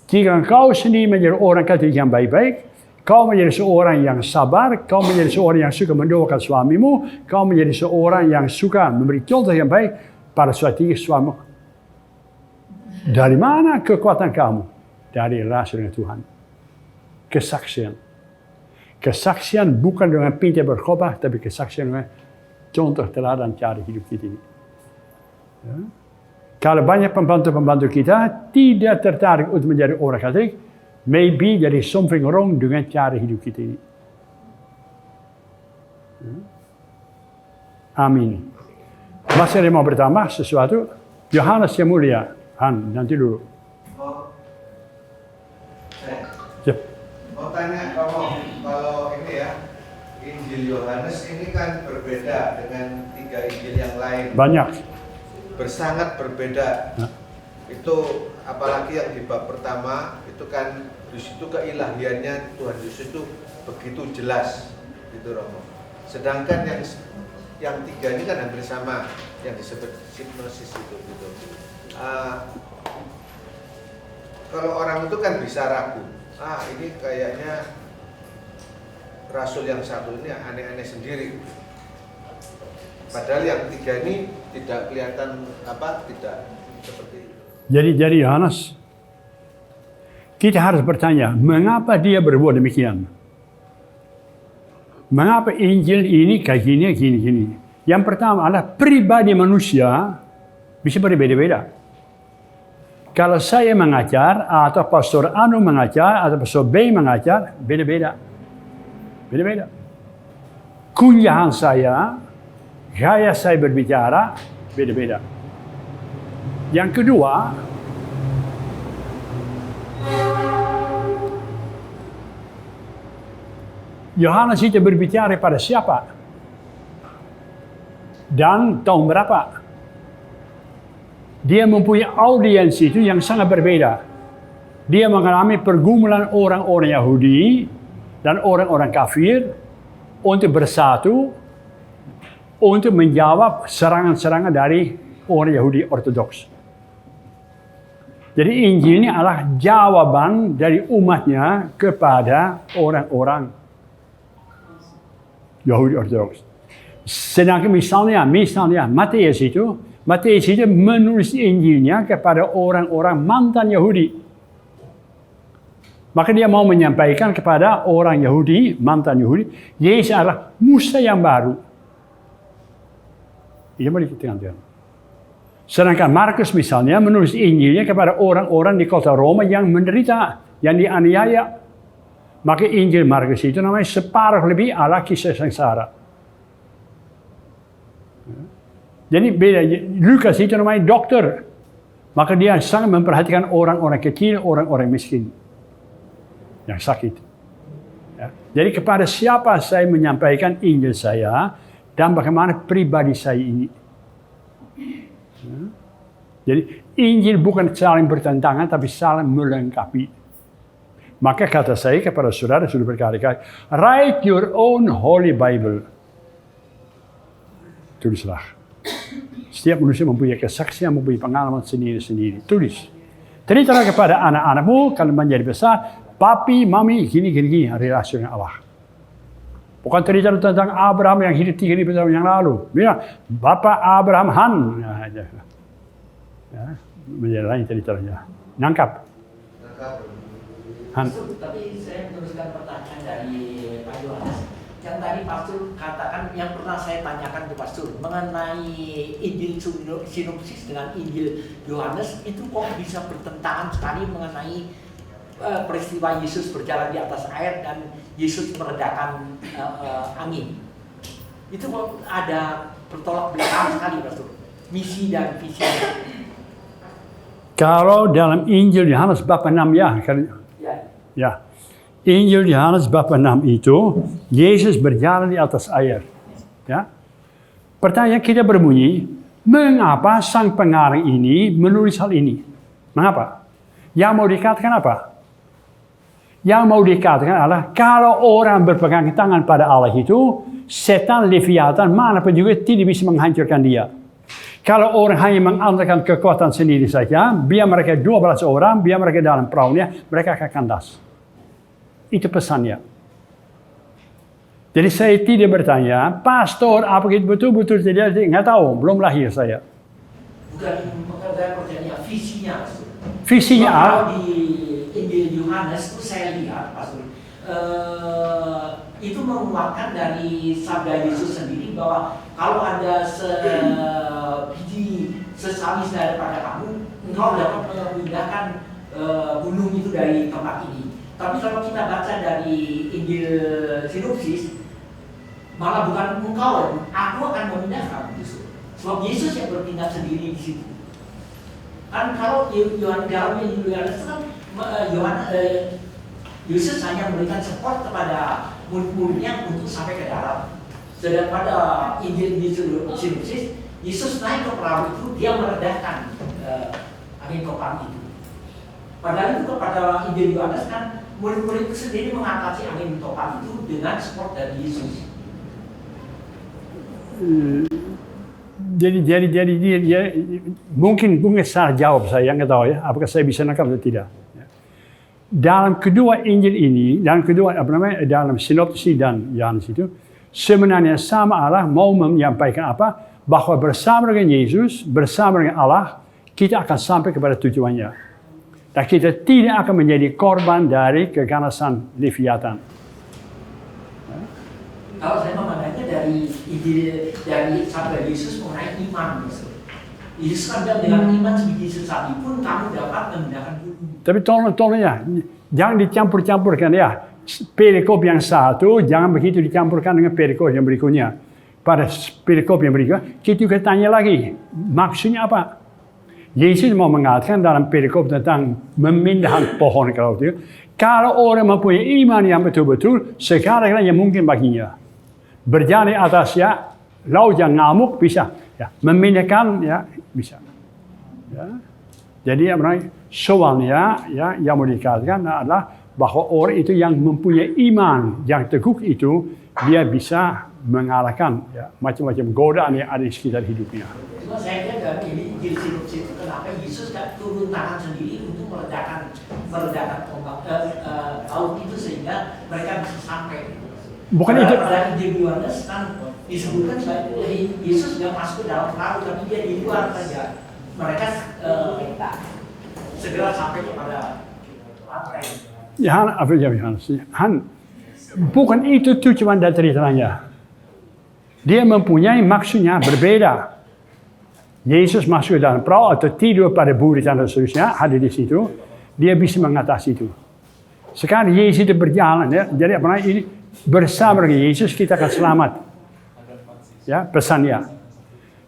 Jika kau sendiri menjadi orang Katolik yang baik-baik, kau menjadi seorang yang sabar, kau menjadi seorang yang suka mendoakan suamimu, kau menjadi seorang yang suka memberi contoh yang baik pada suatu suamimu. Dari mana kekuatan kamu? Dari relasi dengan Tuhan. Kesaksian. Kesaksian bukan dengan pintar berkhotbah, tapi kesaksian dengan contoh teladan cara hidup kita ini. Ya. Kalau banyak pembantu-pembantu kita tidak tertarik untuk menjadi orang Katolik, maybe jadi something wrong dengan cara hidup kita ini. Ya. Amin. Masih ada yang mau bertambah sesuatu? Yohanes yang mulia. Nanti dulu. Mau tanya kalau ini ya, Injil Yohanes ini kan berbeda dengan 3 Injil yang lain. Banyak. Sangat berbeda. Nah. Itu apalagi yang di bab pertama itu kan di situ keilahiannya Tuhan Yesus itu begitu jelas, gitu Romo. Sedangkan yang 3 ini kan hampir sama, yang disebut hipnosis itu, gitu. Kalau orang itu kan bisa ragu. Ini kayaknya rasul yang satu ini aneh-aneh sendiri. Padahal yang 3 ini tidak kelihatan tidak seperti itu. Jadi Yohanes, kita harus bertanya, mengapa dia berbuat demikian? Mengapa Injil ini kayak gini? Yang pertama adalah pribadi manusia bisa berbeda-beda. Kalau saya mengajar, atau Pastor Anu mengajar, atau Pastor B mengajar, beda-beda. Beda-beda. Kunyahan saya, gaya saya berbicara, beda-beda. Yang kedua, Yohanes itu berbicara pada siapa? Dan tahun berapa? Dia mempunyai audiens itu yang sangat berbeda. Dia mengalami pergumulan orang-orang Yahudi dan orang-orang kafir untuk bersatu untuk menjawab serangan-serangan dari orang Yahudi Ortodoks. Jadi Injil ini adalah jawaban dari umatnya kepada orang-orang Yahudi Ortodoks. Sedangkan misalnya Matius itu menulis Injilnya kepada orang-orang mantan Yahudi. Maka dia mau menyampaikan kepada orang Yahudi, mantan Yahudi, Yesus adalah Musa yang baru. Ia mau dikatakan. Sedangkan Markus misalnya menulis Injilnya kepada orang-orang di kota Roma yang menderita, yang dianiaya. Maka Injil Markus itu namanya separuh lebih ala kisah sengsara. Jadi beda. Lukas itu namanya dokter. Maka dia sangat memperhatikan orang-orang kecil, orang-orang miskin yang sakit. Ya. Jadi kepada siapa saya menyampaikan Injil saya dan bagaimana pribadi saya ini. Ya. Jadi Injil bukan saling bertentangan tapi saling melengkapi. Maka kata saya kepada saudara sudah berkali-kali, write your own Holy Bible. Tulislah. Setiap manusia mempunyai kesaksian, mempunyai pengalaman sendiri-sendiri. Tulis. Ceritalah kepada anak-anakmu kalau menjadi besar, papi, mami, gini, relasi dengan Allah. Bukan cerita tentang Abraham yang hidup 3.000 tahun yang lalu. Bilang, Bapak Abraham Han. Ya, menjadi lain ceritanya. Nangkap. Han. Tapi saya meneruskan pertanyaan dari Pak Yohanes. Yang tadi Pastor katakan, yang pernah saya tanyakan ke Pastor mengenai Injil sinopsis dengan Injil Yohanes itu kok bisa bertentangan sekali mengenai peristiwa Yesus berjalan di atas air dan Yesus meredakan angin. Itu kok ada bertolak belakang sekali, Pastor. Misi dan visi. Kalau dalam Injil Yohanes bab 6 ya. Injil Yohanes bab 6 itu Yesus berjalan di atas air. Ya. Pertanyaan kita berbunyi, mengapa sang pengarang ini menulis hal ini? Mengapa? Yang mau dikatakan apa? Yang mau dikatakan adalah kalau orang berpegang tangan pada Allah itu, setan Leviathan manapun juga tidak bisa menghancurkan dia. Kalau orang hanya mengandalkan kekuatan sendiri saja, biar mereka 12 orang, biar mereka dalam perahunya, mereka akan kandas. Itu pesannya. Jadi saya tidak bertanya, Pastor, apa itu betul-betul tidak? Nggak tahu, belum lahir saya. Bukan saya pertanyaan visinya, Pastor. Visinya kalau di Injil Yohanes itu saya lihat, Pastor, itu menguatkan dari sabda Yesus sendiri bahwa kalau ada sebiji sesalis daripada kamu, engkau dapat memindahkan gunung itu dari tempat ini. Tapi kalau kita baca dari Injil sinopsis, malah bukan engkau, aku akan memindahkan justru. Sebab Yesus yang bertindak sendiri di situ. Kan kalau Yohanes dalam Injil Yohanes kan Yesus hanya memberikan support kepada murid-muridnya untuk sampai ke dalam. Sedangkan pada Injil sinopsis, Yesus naik ke perahu itu, dia meredahkan angin topan itu. Padahal itu kepada Injil Yohanes kan murid-murid itu sendiri mengatasi angin topan itu dengan support dari Yesus. Jadi mungkin salah jawab saya, nggak tahu ya, apakah saya bisa nangkap atau tidak. Dalam kedua Injil ini, dalam sinopsis dan Yohanes itu, sebenarnya sama Allah mau menyampaikan apa? Bahwa bersama dengan Yesus, bersama dengan Allah, kita akan sampai kepada tujuannya. Dan kita tidak akan menjadi korban dari keganasan Leviathan. Kalau saya memandangnya dari sabda Yesus mengenai iman, Yesus kan bilang dengan iman sebiji sesaji pun kamu dapat memindahkan gunung. Tapi tolong ya, jangan dicampur-campurkan ya. Perikop yang satu jangan begitu dicampurkan dengan perikop yang berikutnya. Pada perikop yang berikutnya kita juga tanya lagi, maksudnya apa? Yesus mau mengatakan dalam perikop tentang memindahkan pohon kalau orang mempunyai iman yang betul-betul, segala-galanya mungkin baginya. Berjalan di atas ya, laut yang ngamuk bisa, ya, memindahkan ya bisa. Ya. Jadi soalnya ya yang mau dikatakan adalah bahwa orang itu yang mempunyai iman yang teguh itu dia bisa mengalahkan ya, macam-macam godaan yang ada di sekitar hidupnya. Cuma saya kira dalam ini Injil sinopsis itu kenapa Yesus kan turun tangan sendiri untuk meredakan ombak laut itu sehingga mereka bisa sampai. Bukan itu. Pada Injil Yohanes kan disebutkan Yesus sudah masuk ke dalam perahu tapi dia di luar saja. Mereka segera sampai kepada lantai. Bukan itu tujuan dari ceritanya. Dia mempunyai maksudnya berbeda. Yesus masuk dalam perahu atau tidur pada buritan dan seterusnya, hadir di situ, dia bisa mengatasi itu. Sekarang Yesus itu berjalan, ya, jadi ini bersama dengan Yesus kita akan selamat. Ya, pesannya.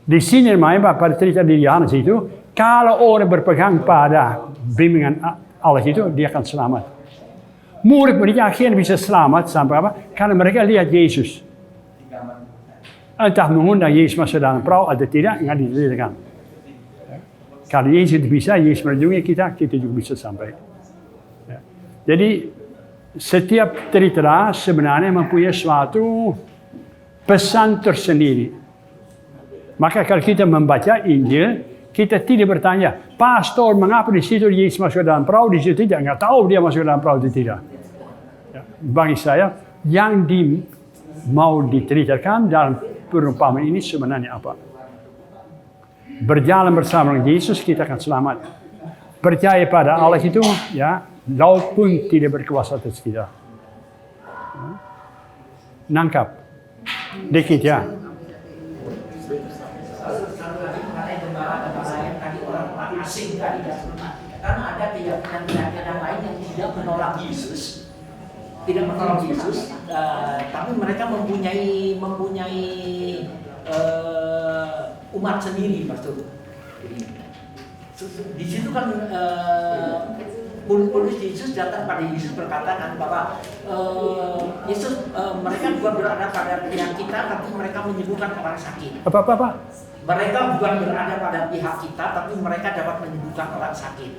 Di sini pada cerita di Yohanes itu, kalau orang berpegang pada bimbingan Allah itu, dia akan selamat. Murid-muridnya akhirnya bisa selamat sampai apa? Karena mereka lihat Yesus. Entah mengundang Yesus masuk dalam perahu atau tidak, nggak ditentukan. Kalau Yesus bisa, Yesus melindungi kita juga bisa sampai. Ya. Jadi setiap cerita sebenarnya mempunyai suatu pesan tersendiri. Maka kalau kita membaca Injil, kita tidak bertanya, pastor mengapa di situ Yesus masuk dalam perahu, di situ tidak, nggak tahu dia masuk dalam perahu atau tidak. Ya. Bagi saya, yang mau diceritakan dalam perumpamaan ini sebenarnya apa? Berjalan bersama dengan Yesus kita akan selamat. Percaya pada Allah itu, ya, laut pun tidak berkuasa atas kita. Ya. Nangkap, dikit ya. Asing tadi karena ada keyakinan lain yang tidak menolak Yesus, tapi mereka mempunyai umat sendiri, Pastor. Di situ kan murid-murid Yesus datang pada Yesus berkata bahwa Yesus mereka bukan berada pada pihak kita, tapi mereka menyembuhkan orang sakit. Apa? Mereka bukan berada pada pihak kita, tapi mereka dapat menyembuhkan orang sakit.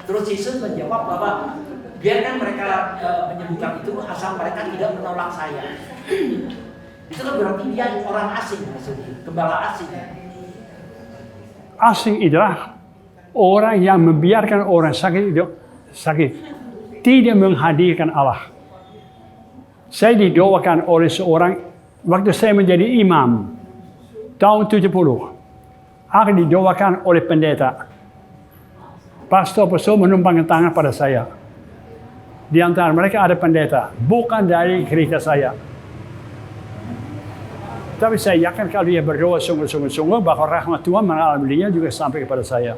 Terus Yesus menjawab bahwa biarkan mereka menyembuhkan itu, asal mereka tidak menolak saya. Itu kan berarti dia orang asing, maksudnya gembala asing. Asing adalah orang yang membiarkan orang sakit tidak menghadirkan Allah. Saya didoakan oleh seorang waktu saya menjadi imam tahun 70. Aku didoakan oleh pendeta. Pastor menumpangkan tangan pada saya. Di antara mereka ada pendeta, bukan dari gereja saya. Tapi saya yakin kalau dia berdoa sungguh-sungguh, bahwa rahmat Tuhan mengalaminya juga sampai kepada saya.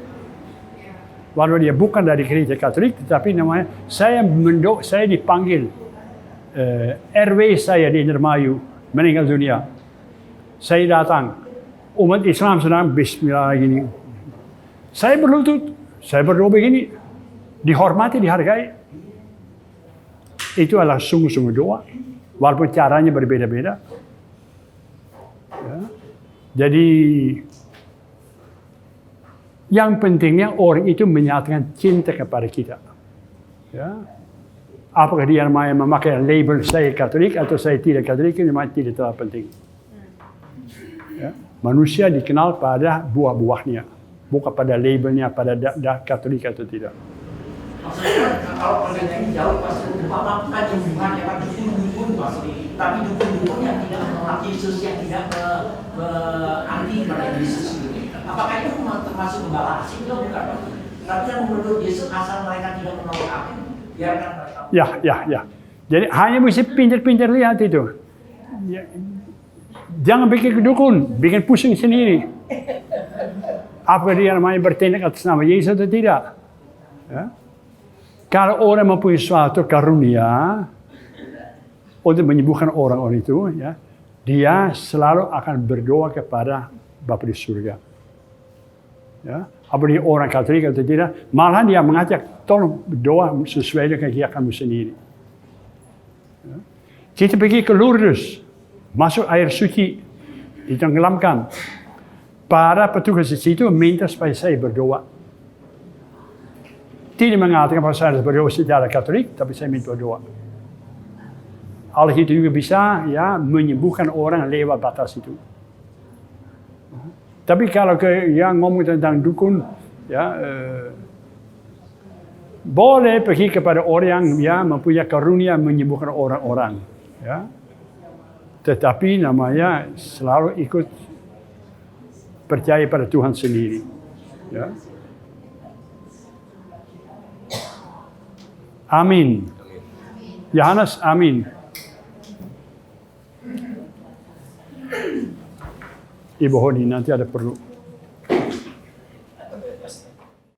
Walau dia bukan dari gereja Katolik, tetapi namanya saya dipanggil RW saya di Indramayu meninggal dunia. Saya datang. Umat Islam sedang bismillah gini. Saya berlutut, saya berdoa begini. Dihormati, dihargai. Itu adalah sungguh-sungguh doa. Walaupun caranya berbeda-beda. Ya. Jadi, yang pentingnya orang itu menyatakan cinta kepada kita. Ya. Apakah dia memakai label saya Katolik atau saya tidak Katolik, ini tidak terlalu penting. Ya. Manusia dikenal pada buah-buahnya, bukan pada labelnya, pada Katolik atau tidak. Maksudnya kalau perbedaannya jauh, pasti Bapak penyembuhan lewat dukun-dukun, tapi dukun-dukun yang tidak menolak Yesus, yang tidak anti pada Yesus. Apakah itu termasuk gembala asing? Itu bukan. Tapi yang menurut Yesus, asal mereka tidak menolak aku, biarkan mereka. Ya. Jadi hanya mesti pintar-pintar lihat itu. Ya. Jangan bikin dukun, bikin pusing sendiri. Apakah dia namanya bertindak atas nama Yesus atau tidak? Ya. Kalau orang mempunyai suatu karunia untuk menyembuhkan orang-orang itu, ya, dia selalu akan berdoa kepada Bapa di surga. Ya. Apakah dia orang Katolik atau tidak, malah dia mengajak, tolong berdoa sesuai dengan keyakinanmu sendiri. Ya. Kita pergi ke Lourdes. Masuk air suci, ditenggelamkan. Para petugas di situ minta supaya saya berdoa. Tidak mengatakan bahwa saya harus berdoa secara Katolik, tapi saya minta berdoa. Allah itu juga bisa ya menyembuhkan orang lewat batas itu. Tapi kalau yang ngomong tentang dukun, ya boleh pergi kepada orang yang mempunyai karunia menyembuhkan orang-orang. Ya. Tetapi namanya selalu ikut percaya pada Tuhan sendiri. Ya. Amin. Yohanes, amin. Ibu Honi nanti ada perlu.